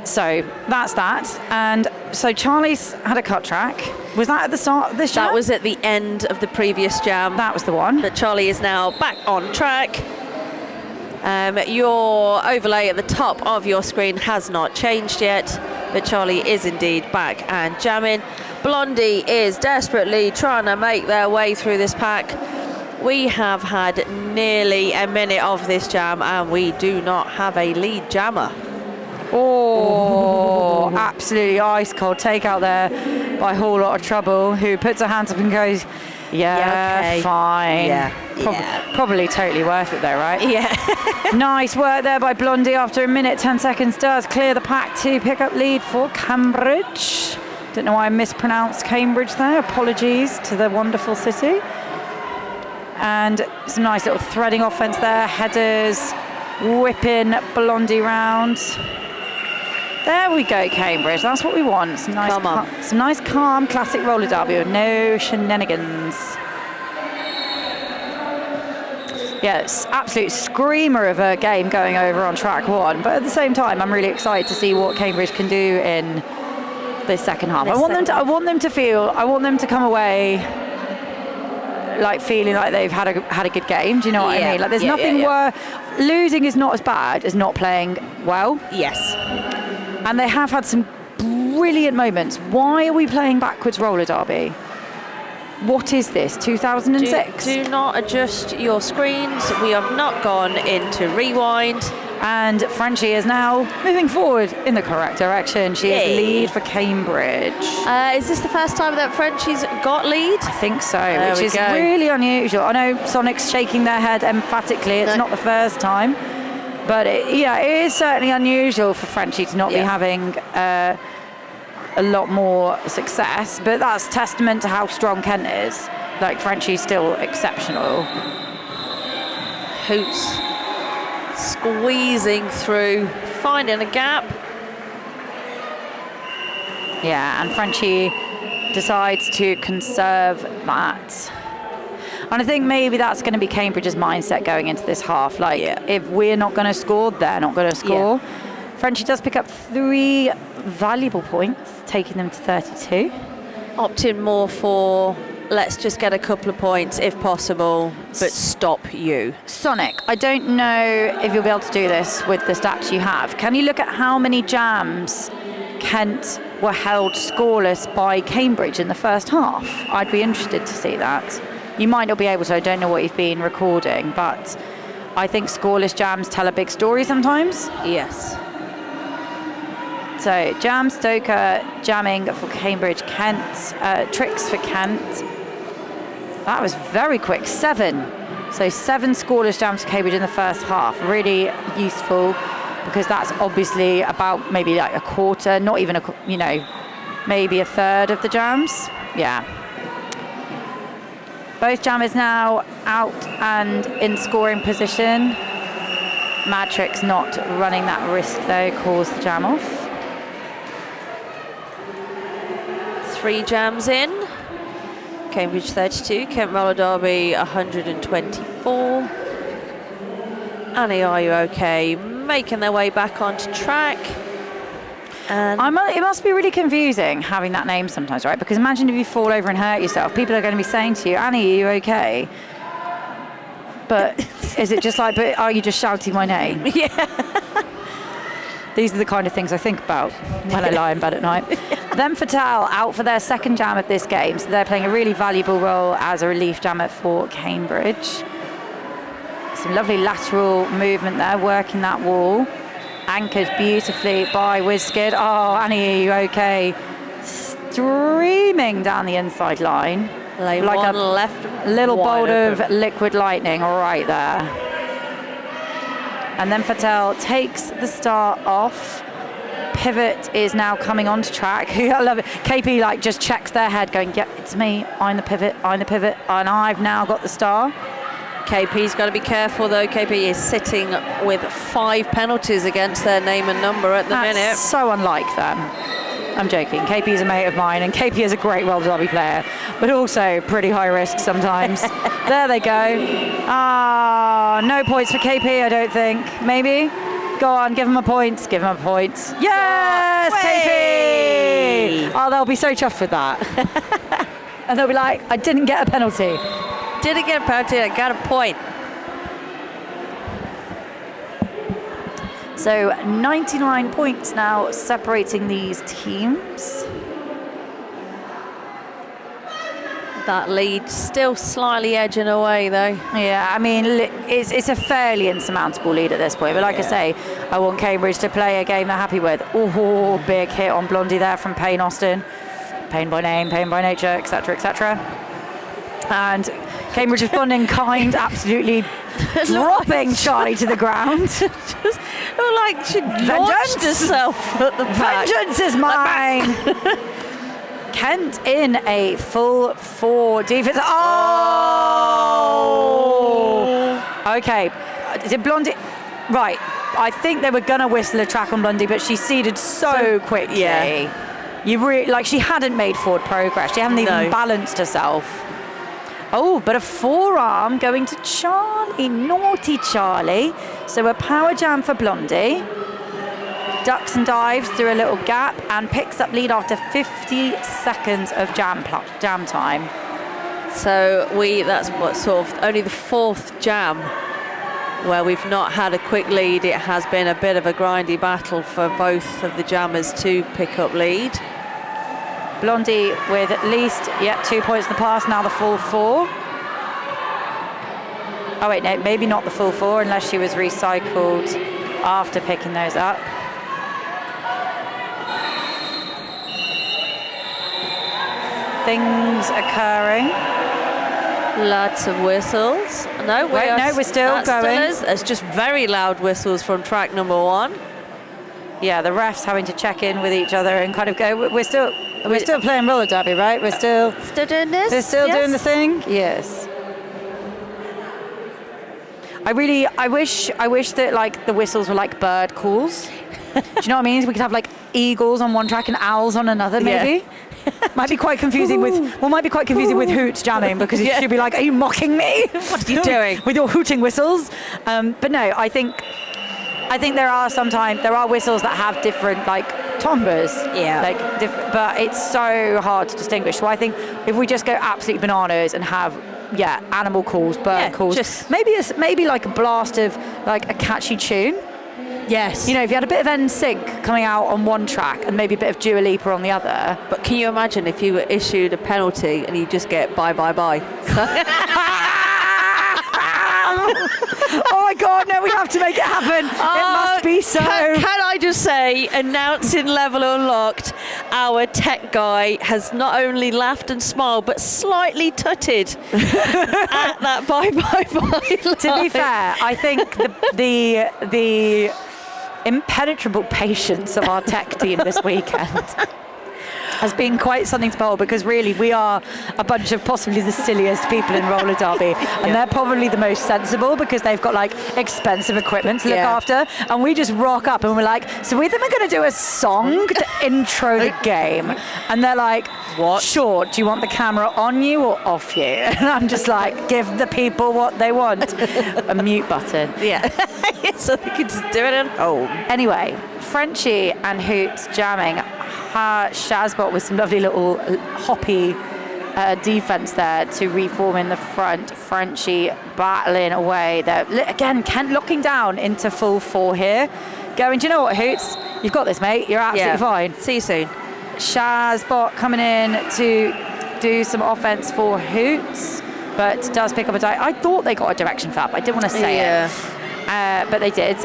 So that's that. And so Charlie's had a cut track. Was that at the start of this jam? That was at the end of the previous jam. That was the one. But Charlie is now back on track. Your overlay at the top of your screen has not changed yet, but Charlie is indeed back and jamming. Blondie is desperately trying to make their way through this pack. We have had nearly a minute of this jam and we do not have a lead jammer. Oh, absolutely ice cold takeout there by a whole lot of trouble, who puts her hands up and goes, yeah, fine. Probably totally worth it though, right? Yeah. Nice work there by Blondie. After a minute, 10 seconds does clear the pack to pick up lead for Cambridge. Don't know why I mispronounced Cambridge there. Apologies to the wonderful city. And some nice little threading offense there. Headers, whipping Blondie round. There we go, Cambridge. That's what we want. Some nice, calm, classic roller derby with no shenanigans. Yeah, it's absolute screamer of a game going over on track one. But at the same time, I'm really excited to see what Cambridge can do in this second half. I want them to come away like feeling like they've had a good game. Do you know what I mean? Like there's nothing where losing is not as bad as not playing well. Yes. And they have had some brilliant moments. Why are we playing backwards roller derby? What is this, 2006? Do not adjust your screens. We have not gone into rewind. And Frenchie is now moving forward in the correct direction. She is lead for Cambridge. Is this the first time that Frenchie's got lead? I think so, which is really unusual. I know Sonic's shaking their head emphatically. It's not the first time. But it is certainly unusual for Frenchie to not be having a lot more success. But that's testament to how strong Kent is. Like, Frenchie's still exceptional. Hoots squeezing through, finding a gap. Yeah, and Frenchie decides to conserve that. And I think maybe that's going to be Cambridge's mindset going into this half. Like, if we're not going to score, they're not going to score. Yeah. Frenchie does pick up 3 valuable points, taking them to 32. Opting more for, let's just get a couple of points if possible, but stop you. Sonic, I don't know if you'll be able to do this with the stats you have. Can you look at how many jams Kent were held scoreless by Cambridge in the first half? I'd be interested to see that. You might not be able to, I don't know what you've been recording, but I think scoreless jams tell a big story sometimes. Yes. So, Jam Stoker jamming for Cambridge, Kent, tricks for Kent. That was very quick, 7. So 7 scoreless jams for Cambridge in the first half. Really useful, because that's obviously about maybe like a quarter, not even maybe a third of the jams. Yeah. Both jammers now out and in scoring position. Matrix not running that risk though, caused the jam off. 3 jams in. Cambridge 32, Kent Roller Derby 124. Annie, are you okay? Making their way back onto track. And it must be really confusing having that name sometimes, right? Because imagine if you fall over and hurt yourself, people are going to be saying to you, Annie, are you okay? But is it just like, but are you just shouting my name? yeah. These are the kind of things I think about when I lie in bed at night. Then Fatale out for their second jam of this game. So they're playing a really valuable role as a relief jammer for Cambridge. Some lovely lateral movement there, working that wall. Anchored beautifully by Wizkid. Oh, Annie, are you okay? Streaming down the inside line. Like a left little bolt open. of liquid lightning right there. And then Fatale takes the start off. Pivot is now coming onto track. I love it. KP like just checks their head going, yeah, it's me. I'm the pivot. And I've now got the star. KP's got to be careful though. KP is sitting with 5 penalties against their name and number at the minute. That's so unlike them. I'm joking. KP is a mate of mine, and KP is a great roller derby player, but also pretty high risk sometimes. There they go. No points for KP, I don't think. Maybe? Go on, give him a point. Give him a point. Yes, KP! Oh, they'll be so chuffed with that. And they'll be like, I didn't get a penalty. Didn't get a penalty, I got a point. So 99 points now separating these teams. That lead still slightly edging away though. Yeah, I mean, it's a fairly insurmountable lead at this point. But like I say, I want Cambridge to play a game they're happy with. Oh, big hit on Blondie there from Payne Austin. Pain by name, pain by nature, etc., etc. And Cambridge responding kind, absolutely dropping Charlie to the ground. Just like she launched herself at the back. Vengeance is mine. Kent in a full 4 defense. Oh! Okay. Did Blondie... Right. I think they were going to whistle a track on Blondie, but she ceded so quickly. Yeah. Like she hadn't made forward progress. She hadn't even balanced herself. Oh, but a forearm going to Charlie. Naughty Charlie. So a power jam for Blondie. Ducks and dives through a little gap and picks up lead after 50 seconds of jam time. So that's what sort of only the 4th jam where we've not had a quick lead. It has been a bit of a grindy battle for both of the jammers to pick up lead. Blondie with at least 2 points in the past, now the full 4. Oh wait, no, maybe not the full 4 unless she was recycled after picking those up. Things occurring. Lots of whistles. No, we're still going. There's just very loud whistles from track number 1. Yeah, the refs having to check in with each other and kind of go, we're still playing roller derby, right? We're still doing this? They're still doing the thing? Yes. I wish that like the whistles were like bird calls. Do you know what I mean? We could have like eagles on one track and owls on another, maybe. Might be quite confusing with hoots jamming, because it should be like, are you mocking me? What are you doing with your hooting whistles? But no, I think there are whistles that have different like timbres. Yeah. But it's so hard to distinguish. So I think if we just go absolutely bananas and have animal calls, bird calls, maybe like a blast of like a catchy tune. Yes. You know, if you had a bit of NSYNC coming out on one track and maybe a bit of Dua Lipa on the other. But can you imagine if you were issued a penalty and you just get bye, bye, bye? Oh my God, no, we have to make it happen. It must be so. Can I just say, announcing level unlocked, our tech guy has not only laughed and smiled, but slightly tutted at that bye, bye, bye line. To be fair, I think the impenetrable patience of our tech team this weekend has been quite something to behold, because really we are a bunch of possibly the silliest people in roller derby, and they're probably the most sensible because they've got like expensive equipment to look after, and we just rock up and we're like, so we're going to do a song to intro the game, and they're like, what? Sure, do you want the camera on you or off you? And I'm just like, give the people what they want. A mute button. Yeah. So they can just do it at home. Anyway, Frenchie and Hoots jamming. Shazbot with some lovely little hoppy defense there to reform in the front. Frenchie battling away there. Again, Kent locking down into full 4 here. Going, do you know what, Hoots? You've got this, mate. You're absolutely fine. See you soon. Shazbot coming in to do some offense for Hoots, but does pick up a die. I thought they got a direction fab. I didn't want to say it. But they did.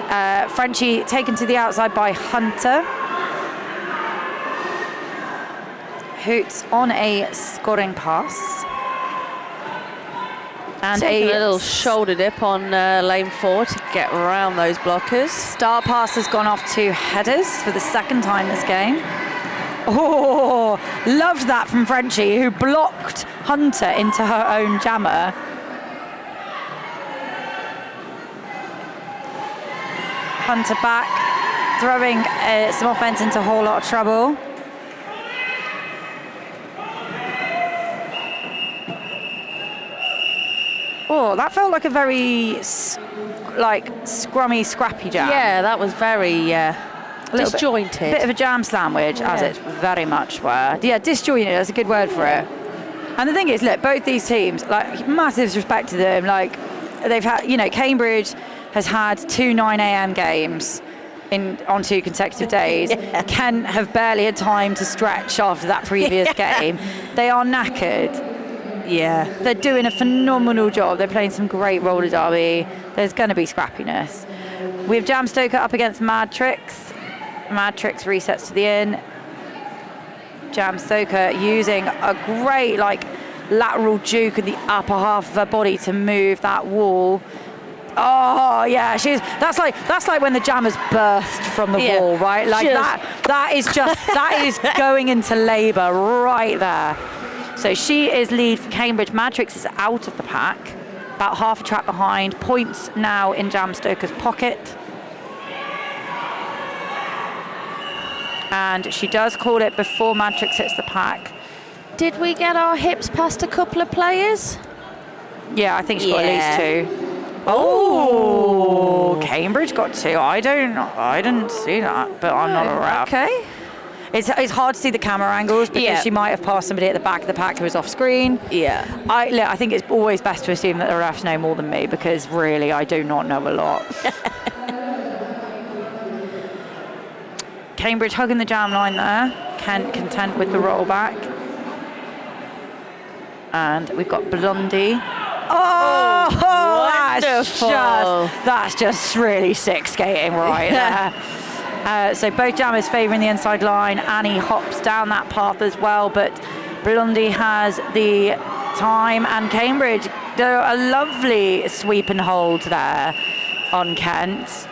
Frenchie taken to the outside by Hunter. Hoots on a scoring pass. And a little shoulder dip on lane 4 to get around those blockers. Star pass has gone off to headers for the second time this game. Oh, loved that from Frenchie, who blocked Hunter into her own jammer. Hunter back, throwing some offense into a whole lot of trouble. Oh, that felt like a very scrummy, scrappy jam. Yeah, that was very disjointed. Bit of a jam sandwich, as it very much were. Yeah, disjointed, that's a good word for it. And the thing is, look, both these teams, like, massive respect to them. Like, they've had, Cambridge has had 2 9 a.m. games on 2 consecutive days. Kent have barely had time to stretch after that previous game. They are knackered. Yeah, they're doing a phenomenal job. They're playing some great roller derby. There's going to be scrappiness. We have Jam Stoker up against Mad Tricks. Mad Tricks resets to the in. Jam Stoker using a great lateral juke in the upper half of her body to move that wall. Oh yeah, that's like when the jammers burst from the wall, right? Like that is going into labour right there. So she is lead for Cambridge. Matrix is out of the pack, about half a track behind. Points now in Jam Stoker's pocket. And she does call it before Matrix hits the pack. Did we get our hips past a couple of players? Yeah, I think she got at least 2. Oh, Cambridge got 2. I didn't see that, but I'm not aware. Okay. It's hard to see the camera angles because she might have passed somebody at the back of the pack who was off screen. Yeah. I think it's always best to assume that the refs know more than me, because really I do not know a lot. Cambridge hugging the jam line there. Kent content with the rollback. And we've got Blondie. Oh, that's just really sick skating right there. So both jammers favouring the inside line. Annie hops down that path as well, but Blondie has the time, and Cambridge do a lovely sweep and hold there on Kent.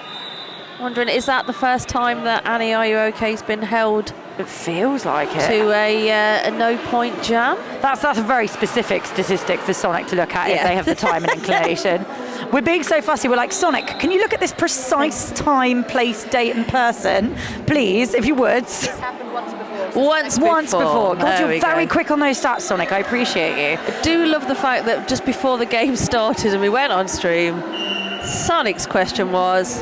Wondering, is that the first time that Annie Are You OK's been held? It feels like it. To a no-point jam? That's a very specific statistic for Sonic to look at if they have the time and inclination. We're being so fussy. We're like, Sonic, can you look at this precise time, place, date and person, please, if you would? It's happened once before. Once before. God, you're very quick on those stats, Sonic. I appreciate you. I do love the fact that just before the game started and we went on stream, Sonic's question was,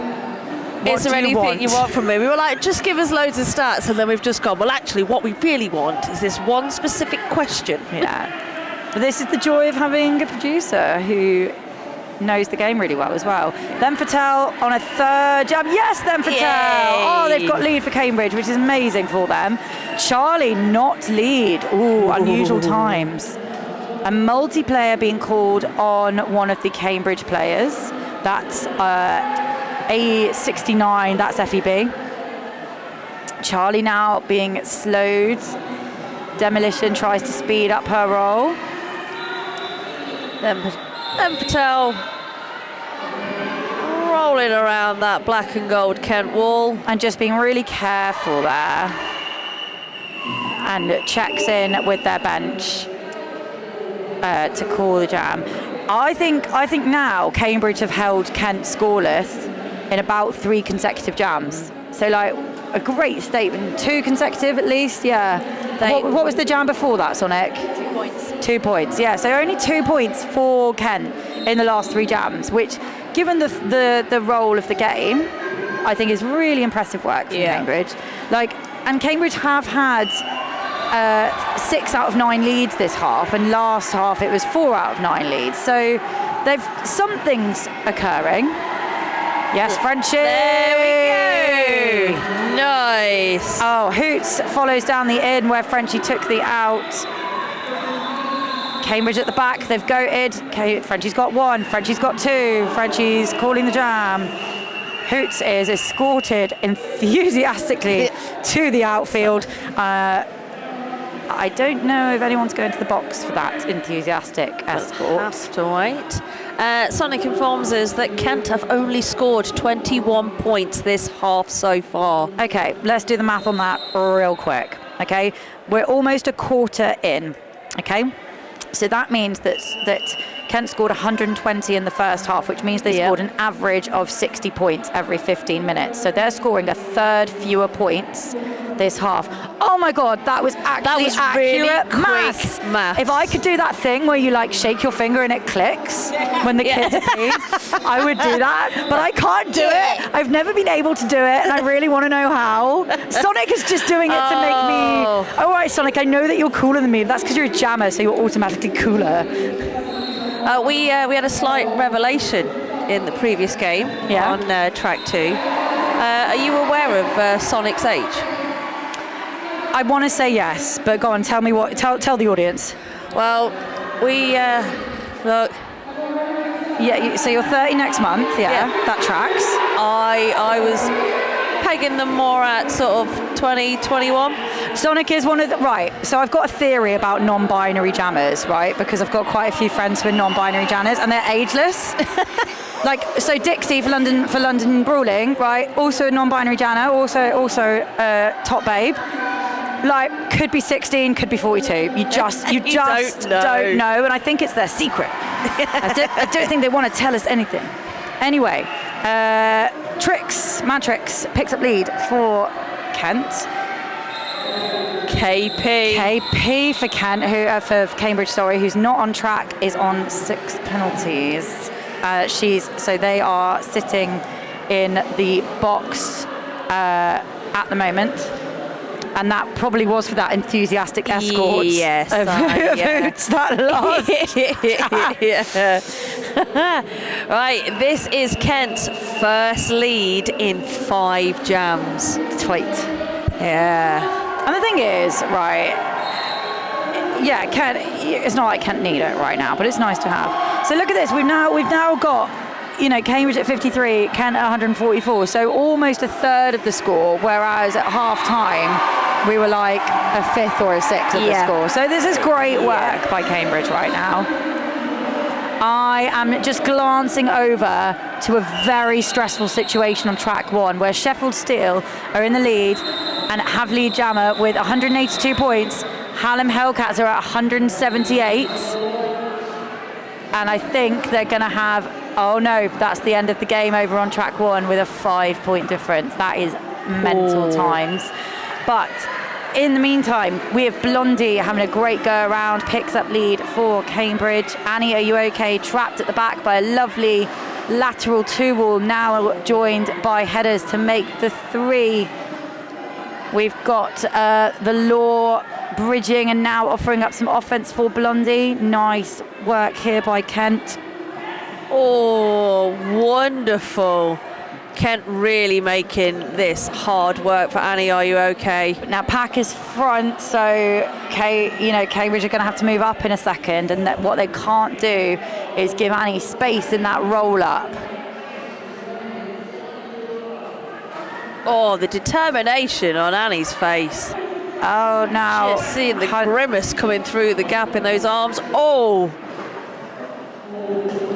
is there anything you want from me? We were like, just give us loads of stats, and then we've just gone, well, actually, what we really want is this one specific question. Yeah. But this is the joy of having a producer who knows the game really well as well. Them Patel on a third jab. Yes, Them Patel. Yay. Oh, they've got lead for Cambridge, which is amazing for them. Charlie not lead. Ooh, unusual times. A multiplayer being called on one of the Cambridge players. That's A69, that's FEB. Charlie now being slowed. Demolition tries to speed up her roll. Then Patel rolling around that black and gold Kent wall. And just being really careful there. and checks in with their bench to call the jam. I think now Cambridge have held Kent scoreless in about 3 consecutive jams. So like a great statement. 2 consecutive at least, yeah. What was the jam before that, Sonic? 2 points. 2 points, yeah. So only 2 points for Kent in the last 3 jams, which, given the role of the game, I think is really impressive work from Cambridge. And Cambridge have had 6 out of 9 leads this half, and last half it was 4 out of 9 leads. So something's occurring. Yes, Frenchie. There we go. Nice. Oh, Hoots follows down the in where Frenchie took the out. Cambridge at the back, they've goated. Frenchie's got 1, Frenchie's got 2. Frenchie's calling the jam. Hoots is escorted enthusiastically to the outfield. I don't know if anyone's going to the box for that enthusiastic escort. Has to wait. Sonic informs us that Kent have only scored 21 points this half so far. Okay, let's do the math on that real quick. Okay, we're almost a quarter in. Okay, so that means that Kent scored 120 in the first half, which means they scored an average of 60 points every 15 minutes. So they're scoring a third fewer points this half. Oh my God, that was actually accurate maths. If I could do that thing where you like shake your finger and it clicks when the kids are pleased, I would do that. But I can't do it. I've never been able to do it, and I really want to know how. Sonic is just doing it to make me. All right, Sonic, I know that you're cooler than me. But that's because you're a jammer, so you're automatically cooler. We had a slight revelation in the previous game on track 2. Are you aware of Sonic's age? I want to say yes, but go on, tell me what. Tell the audience. Well, we look. Yeah, so you're 30 next month. Yeah, that tracks. I was pegging them more at sort of 20, 21. Sonic is one of the, right, so I've got a theory about non-binary jammers, right, because I've got quite a few friends who are non-binary jammers and they're ageless. So Dixie for London Brawling, right, also a non-binary jammer, also top babe. Like, could be 16, could be 42. You just don't know, and I think it's their secret. I don't think they want to tell us anything. Anyway, Matrix picks up lead for Kent. KP for Kent, for Cambridge, who's not on track, is on 6 penalties. So they are sitting in the box at the moment. And that probably was for that enthusiastic escort. Yes. That last. Right, this is Kent's first lead in 5 jams. Tweet. Yeah. And the thing is, right, Kent, it's not like Kent need it right now, but it's nice to have. So look at this, we've now got, Cambridge at 53, Kent at 144, so almost a third of the score, whereas at half time we were like a 5th or a 6th of the score. So this is great work by Cambridge right now. I am just glancing over to a very stressful situation on track 1, where Sheffield Steel are in the lead and have lead jammer with 182 points. Hallam Hellcats are at 178. And I think they're going to have, oh no, that's the end of the game over on track 1 with a 5-point difference. That is mental times. But in the meantime, we have Blondie having a great go around, picks up lead for Cambridge. Annie, are you okay? Trapped at the back by a lovely lateral 2-wall, now joined by headers to make the 3. We've got the Law bridging and now offering up some offense for Blondie. Nice work here by Kent. Oh, wonderful. Kent really making this hard work for Annie. Are you okay? Now Pack is front, so Cambridge are going to have to move up in a second, and what they can't do is give Annie space in that roll up. Oh, the determination on Annie's face. Oh, now just seeing the grimace coming through the gap in those arms. Oh,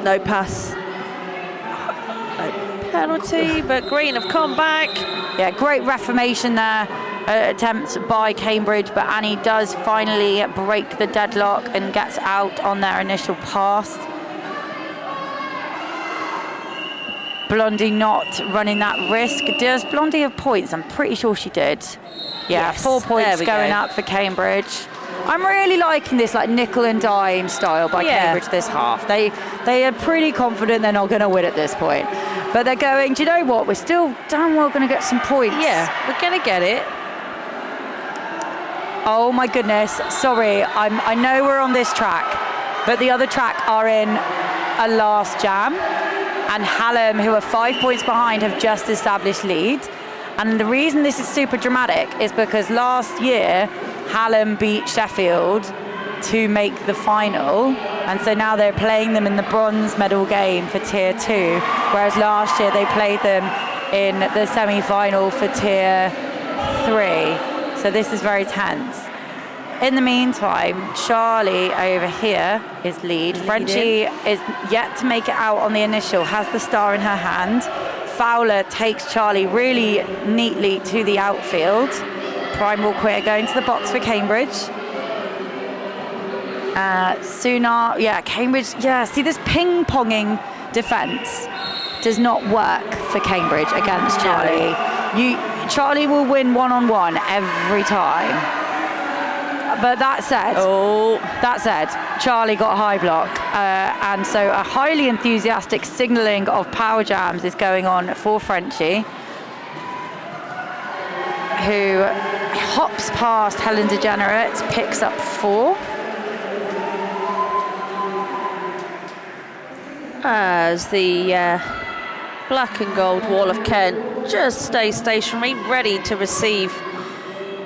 no pass. Penalty, but Green have come back. Yeah, great reformation there attempt by Cambridge, but Annie does finally break the deadlock and gets out on their initial pass. Blondie not running that risk. Does Blondie have points? I'm pretty sure she did. Yeah, Yes, 4 points going up for Cambridge. I'm really liking this like nickel and dime style by Cambridge this half. They are pretty confident they're not going to win at this point. But they're going, do you know what? We're still damn well going to get some points. Yeah, we're going to get it. Oh my goodness. Sorry, I know we're on this track, but the other track are in a last jam. And Hallam, who are 5 points behind, have just established lead. And the reason this is super dramatic is because last year, Hallam beat Sheffield to make the final. And so now they're playing them in the bronze medal game for Tier 2, whereas last year they played them in the semi-final for Tier 3. So this is very tense. In the meantime, Charlie over here is lead. Frenchie is yet to make it out on the initial, has the star in her hand. Fowler takes Charlie really neatly to the outfield. Prime will quit, going to the box for Cambridge. Cambridge, see this ping-ponging defence does not work for Cambridge against Charlie. Charlie will win one-on-one every time. But that said, Charlie got high block, and so a highly enthusiastic signalling of power jams is going on for Frenchie, who hops past Helen Degenerate, picks up 4. As the black and gold wall of Kent just stays stationary, ready to receive.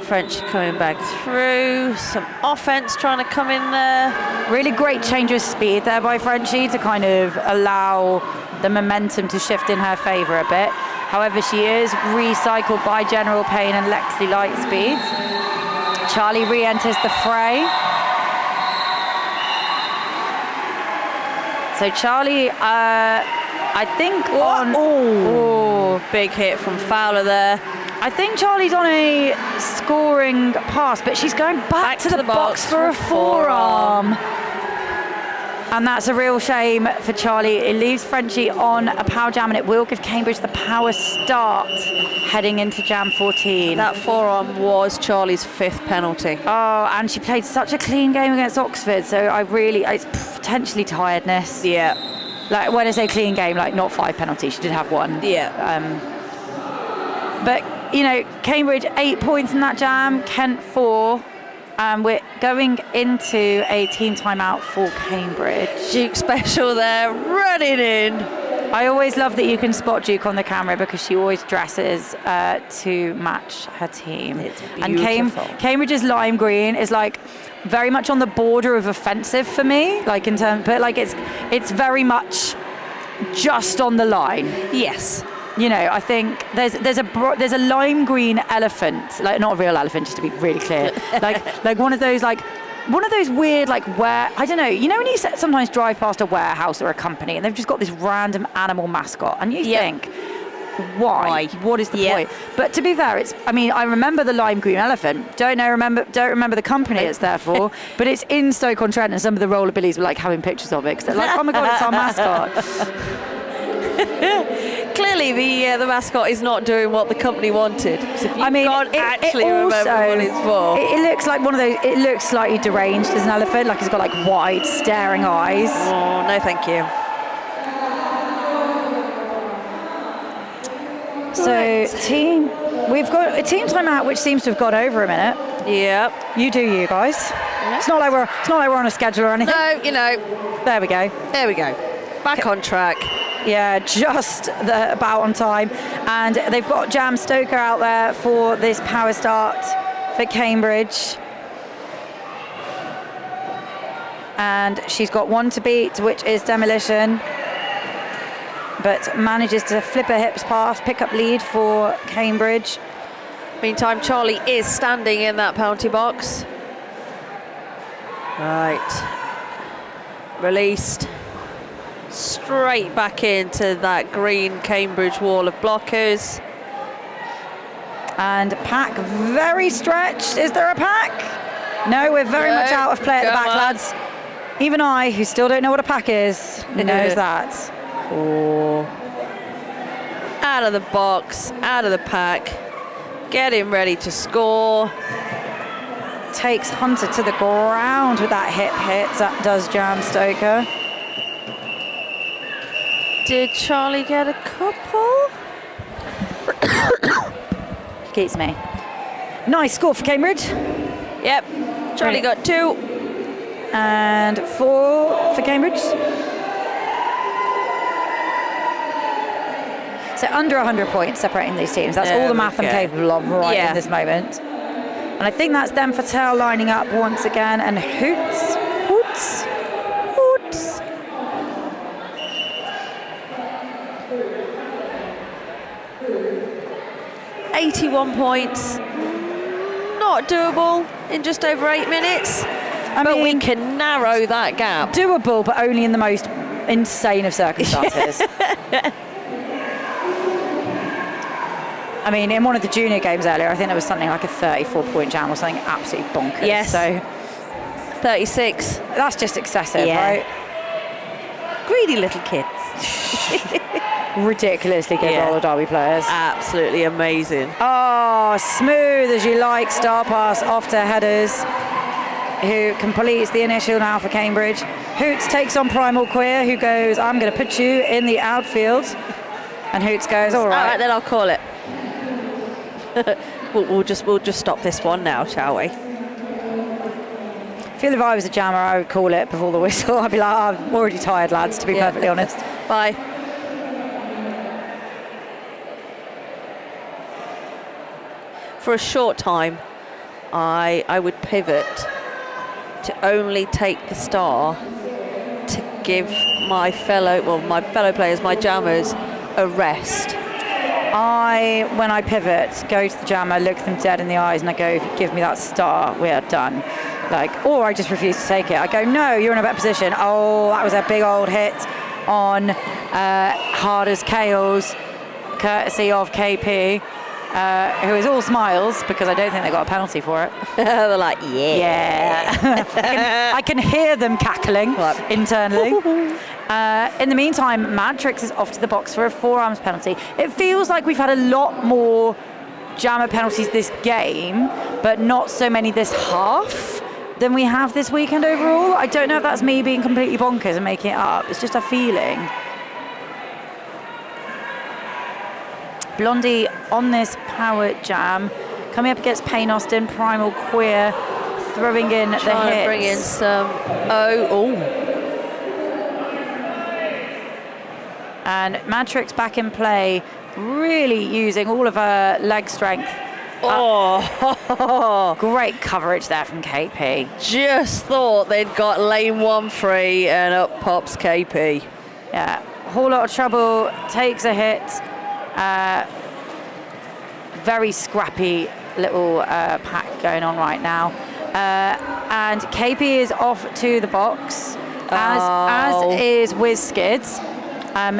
French coming back through, some offense trying to come in there. Really great change of speed there by Frenchie to kind of allow the momentum to shift in her favour a bit. However, she is recycled by General Payne and Lexi Lightspeed. Charlie re-enters the fray. So Charlie, I think big hit from Fowler there. I think Charlie's on a scoring pass, but she's going back to the box for a forearm. And that's a real shame for Charlie. It leaves Frenchie on a power jam, and it will give Cambridge the power start heading into jam 14. That forearm was Charlie's 5th penalty. Oh, and she played such a clean game against Oxford, so it's potentially tiredness. Yeah. Like when I say clean game, like not 5 penalties, she did have 1. Yeah. But, you know, Cambridge 8 points in that jam, Kent 4. We're going into a team timeout for Cambridge. Duke special there, running in. I always love that you can spot Duke on the camera because she always dresses to match her team. It's beautiful. And Cambridge's lime green is like very much on the border of offensive for me, like in terms, but like it's very much just on the line. Yes. You know, I think there's a lime green elephant, like not a real elephant, just to be really clear, like one of those weird where I don't know. You know when you sometimes drive past a warehouse or a company and they've just got this random animal mascot, and you think, why? What is the point? But to be fair, I remember the lime green elephant. Don't remember the company it's there for. But it's in Stoke-on-Trent, and some of the rollerbillies were like having pictures of it because they're like, oh my god, it's our mascot. Clearly, the mascot is not doing what the company wanted. So if you can't actually remember what it's for. It looks like one of those. It looks slightly deranged as an elephant, like it's got like wide, staring eyes. Oh no, thank you. So we've got a team timeout, which seems to have got over a minute. Yep. You do, you guys. Yeah. It's not like we're on a schedule or anything. No, you know. There we go. Back on track. Yeah, just about on time. And they've got Jam Stoker out there for this power start for Cambridge. And she's got 1 to beat, which is Demolition. But manages to flip her hips past, pick up lead for Cambridge. Meantime, Charlie is standing in that penalty box. Right. Released. Straight back into that green Cambridge wall of blockers. And pack very stretched. Is there a pack? No, we're very much out of play at the back, lads. Even I, who still don't know what a pack is, knows that. Oh. Out of the box, out of the pack, getting ready to score. Takes Hunter to the ground with that hip hit. That does jam Stoker. Did Charlie get a couple? Keeps me. Nice score for Cambridge. Yep, Charlie got 2. And 4 for Cambridge. So under 100 points separating these teams. That's all the math I'm capable of right in this moment. And I think that's them Fatel lining up once again. And Hoots. 81 points. Not doable in just over 8 minutes. But we can narrow that gap. Doable, but only in the most insane of circumstances. I mean, in one of the junior games earlier, I think there was something like a 34-point jam or something absolutely bonkers. Yes. So 36. That's just excessive, right? Greedy little kids. Ridiculously good roller derby players. Absolutely amazing. Oh, smooth as you like. Star pass off to Headers, who completes the initial now for Cambridge. Hoots takes on Primal Queer, who goes, I'm going to put you in the outfield. And Hoots goes, all right. All right, then I'll call it. we'll just stop this one now, shall we? I feel if I was a jammer, I would call it before the whistle. I'd be like, I'm already tired, lads, to be perfectly honest. Bye. For a short time, I would pivot to only take the star to give my fellow players, my jammers, a rest. When I pivot, go to the jammer, look them dead in the eyes, and I go, if you give me that star, we are done. Or I just refuse to take it. I go, no, you're in a better position. Oh, that was a big old hit on Hard as Kales, courtesy of KP, who is all smiles because I don't think they got a penalty for it. They're like, I can hear them cackling internally. In the meantime, Matrix is off to the box for a forearms penalty. It feels like we've had a lot more jammer penalties this game, but not so many this half than we have this weekend overall. I don't know if that's me being completely bonkers and making it up. It's just a feeling. Blondie on this power jam, coming up against Payne Austin, Primal Queer, throwing in the hits. Trying to bring in some, And Matrix back in play, really using all of her leg strength. Great coverage there from KP. Just thought they'd got lane 1 free, and up pops KP. Yeah, whole lot of trouble, takes a hit. Very scrappy little pack going on right now. And KP is off to the box, as is WizKids.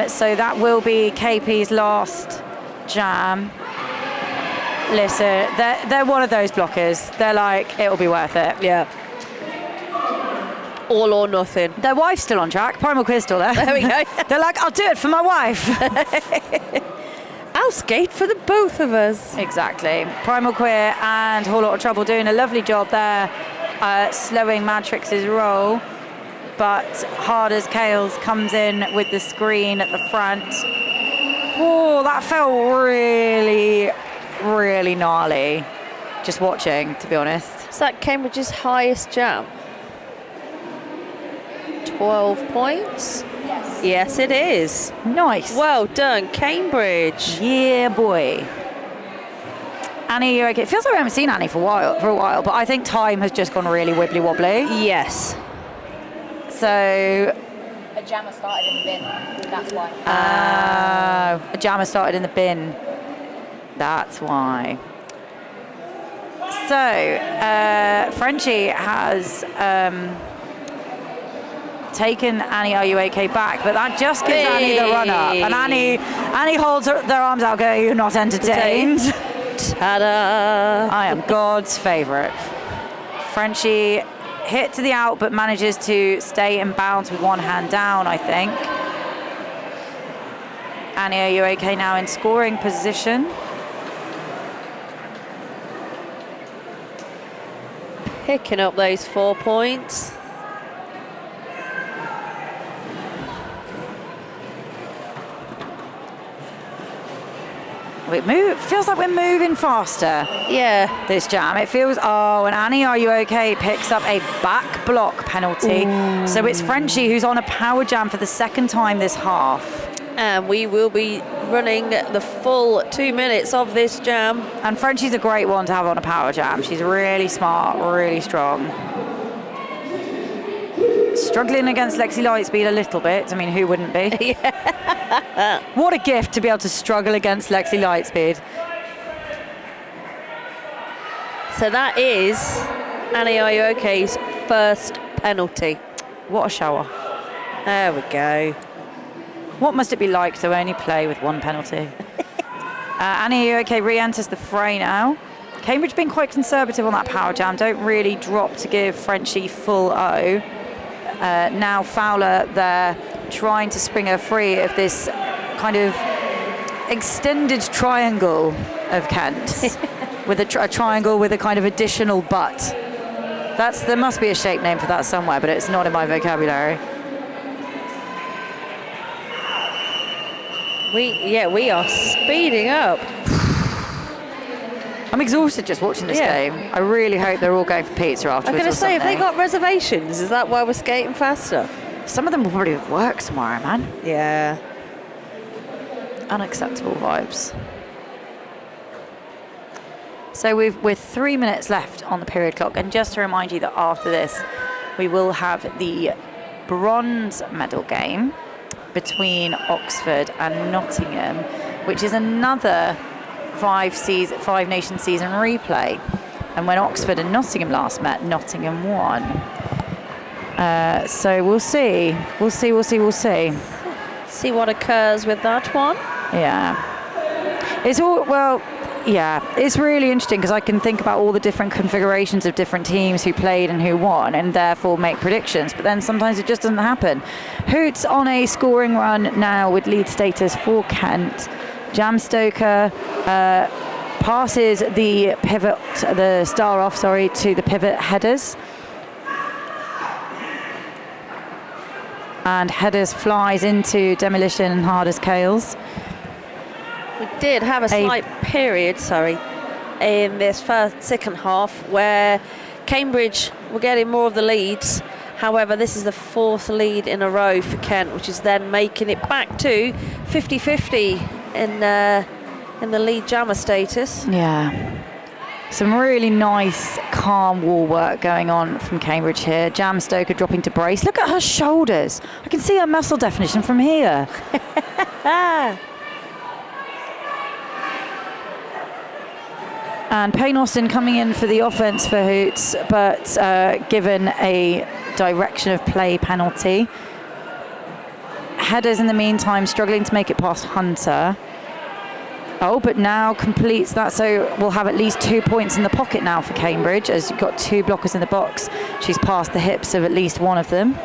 So that will be KP's last jam. Listen, they're one of those blockers. They're like, it'll be worth it. Yeah. All or nothing. Their wife's still on track. Primal Queer's still there. There we go. They're like, I'll do it for my wife. I'll skate for the both of us. Exactly. Primal Queer and Whole Lot of Trouble doing a lovely job there, slowing Matrix's roll. But Hard as Kales comes in with the screen at the front. Oh, that felt really, really gnarly. Just watching, to be honest. Is that Cambridge's highest jam? 12 points? Yes, it is. Nice. Well done, Cambridge. Yeah, boy. Annie, you're okay. It feels like we haven't seen Annie for a while, but I think time has just gone really wibbly wobbly. Yes. So a jammer started in the bin, that's why. A jammer started in the bin. That's why. So Frenchie has taken Annie Are You OK back, but that just gives Annie the run up. And Annie holds their arms out, going, you're not entertained. Ta-da! I am God's favourite. Frenchie hit to the out, but manages to stay in bounds with one hand down, I think. Annie, are you okay now in scoring position? Picking up those 4 points. Feels like we're moving faster, Yeah. this jam. It feels, and Annie, are you okay? Picks up a back block penalty. So it's Frenchie who's on a power jam for the second time this half. And we will be running the full 2 minutes of this jam. And Frenchie's a great one to have on a power jam. She's really smart, really strong. Struggling against Lexi Lightspeed a little bit. I mean, who wouldn't be? What a gift to be able to struggle against Lexi Lightspeed. So that is Annie, are you okay's first penalty. What a show off. There we go. What must it be like to only play with one penalty? Annie, are you okay? Re-enters the fray now. Cambridge been quite conservative on that power jam. Don't really drop to give Frenchie full O. Now Fowler there trying to spring her free of this kind of extended triangle of Kent with a triangle with a kind of additional butt. There must be a shape name for that somewhere, but it's not in my vocabulary. We are speeding up. I'm exhausted just watching this game. I really hope they're all going for pizza I'm afterwards. going to or say, have they something. got reservations? Is that why we're skating faster? Some of them will probably work tomorrow, man. Yeah. Unacceptable vibes. So we're 3 minutes left on the period clock, and just to remind you that after this, we will have the bronze medal game between Oxford and Nottingham, which is another Five Nation season replay. And when Oxford and Nottingham last met, Nottingham won. So we'll see. We'll see. See what occurs with that one. Yeah. It's really interesting because I can think about all the different configurations of different teams who played and who won, and therefore make predictions. But then sometimes it just doesn't happen. Hoots on a scoring run now with lead status for Kent. Jam Stoker passes the star off, to the pivot headers. And headers flies into Demolition and hard as Kales. We did have a slight period, in this second half where Cambridge were getting more of the leads. However, this is the fourth lead in a row for Kent, which is then making it back to 50-50 in the lead jammer status. Yeah. Some really nice, calm wall work going on from Cambridge here. Jam Stoker dropping to brace. Look at her shoulders. I can see her muscle definition from here. And Payne Austin coming in for the offence for Hoots, but given a direction of play penalty. Headers in the meantime struggling to make it past Hunter. Oh, but now completes that, so we'll have at least 2 points in the pocket now for Cambridge, as you've got two blockers in the box. She's past the hips of at least one of them.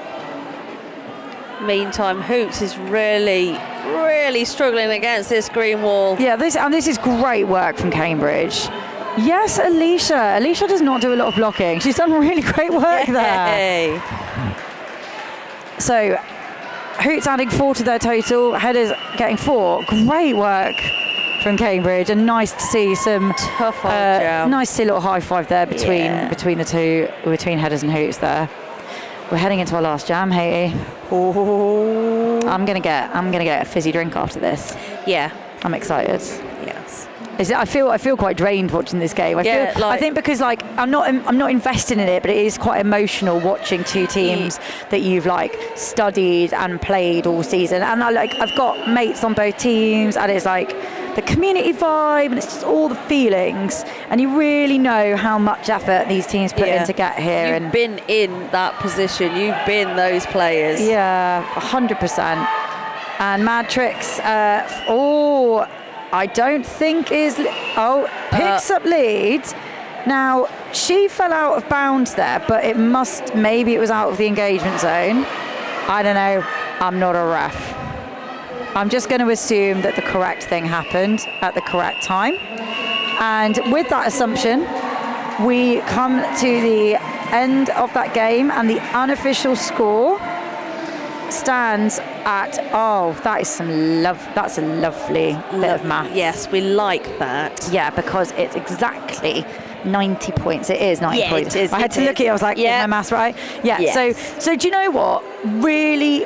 Meantime, Hoots is really struggling against this green wall. Yeah, this is great work from Cambridge. Yes, Alicia. Alicia does not do a lot of blocking. She's done really great work there. So, Hoots adding 4 to their total. Headers getting 4. Great work from Cambridge, and nice to see some tough old jam. Nice to see a little high five there between the two, between Headers and Hoots there. We're heading into our last jam, Haiti. I'm gonna get a fizzy drink after this. Yeah, I'm excited. Yes. I feel quite drained watching this game. I think because I'm not invested in it, but it is quite emotional watching two teams that you've studied and played all season. And I've got mates on both teams, and it's the community vibe, and it's just all the feelings. And you really know how much effort these teams put in to get here. You've been in that position. You've been those players. Yeah, 100%. And Mad Tricks. I don't think is... picks up lead. Now, she fell out of bounds there, but maybe it was out of the engagement zone. I don't know. I'm not a ref. I'm just going to assume that the correct thing happened at the correct time. And with that assumption, we come to the end of that game, and the unofficial score stands at, that's a lovely bit of math. Yes, we like that. Yeah, because it's exactly 90 points. It is 90 points. It is, I had to look at it. I was like, is my maths right? Yeah. Yes. So do you know what? Really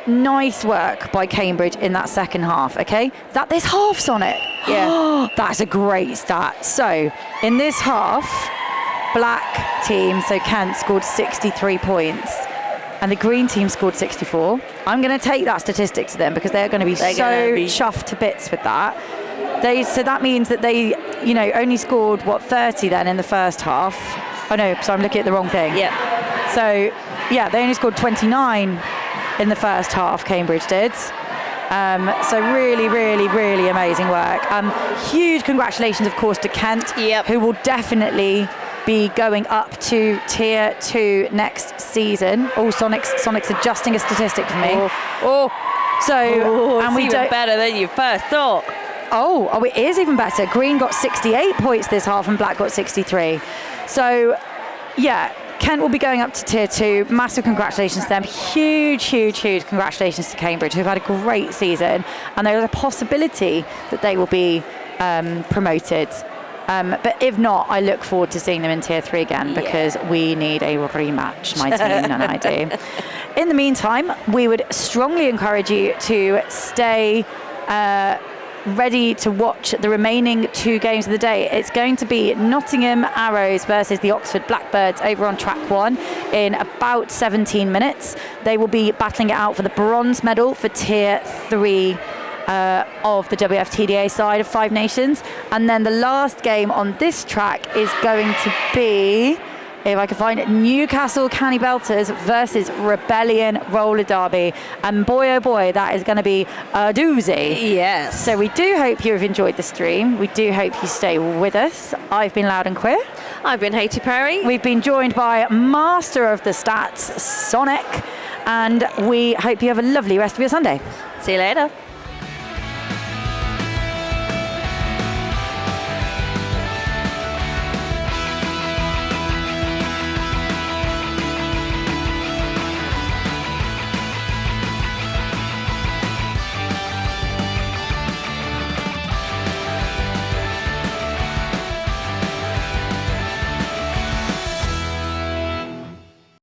nice work by Cambridge in that second half. Okay, there's halves on it. Yeah. That's a great stat. So in this half, black team, so Kent, scored 63 points. And the green team scored 64. I'm going to take that statistic to them because they're going to be chuffed to bits with that. So that means that they, only scored 30 then in the first half. Oh no, so I'm looking at the wrong thing. Yeah. So yeah, they only scored 29 in the first half. Cambridge did. So really, really, really amazing work. Huge congratulations, of course, to Kent, who will definitely be going up to Tier 2 next season. Sonic's adjusting a statistic for me. And we even better than you first thought. Oh, it is even better. Green got 68 points this half and black got 63. So, yeah, Kent will be going up to Tier 2. Massive congratulations to them. Huge, huge, huge congratulations to Cambridge, who've had a great season. And there is a possibility that they will be promoted. But if not, I look forward to seeing them in Tier 3 again because we need a rematch, my team and I do. In the meantime, we would strongly encourage you to stay ready to watch the remaining 2 games of the day. It's going to be Nottingham Arrows versus the Oxford Blackbirds over on track 1 in about 17 minutes. They will be battling it out for the bronze medal for Tier 3 of the WFTDA side of 5 Nations. And then the last game on this track is going to be, if I can find it, Newcastle Canny Belters versus Rebellion Roller Derby. And boy, oh boy, that is going to be a doozy. Yes. So we do hope you have enjoyed the stream. We do hope you stay with us. I've been Loud and Queer. I've been Haiti Perry. We've been joined by Master of the Stats, Sonic. And we hope you have a lovely rest of your Sunday. See you later.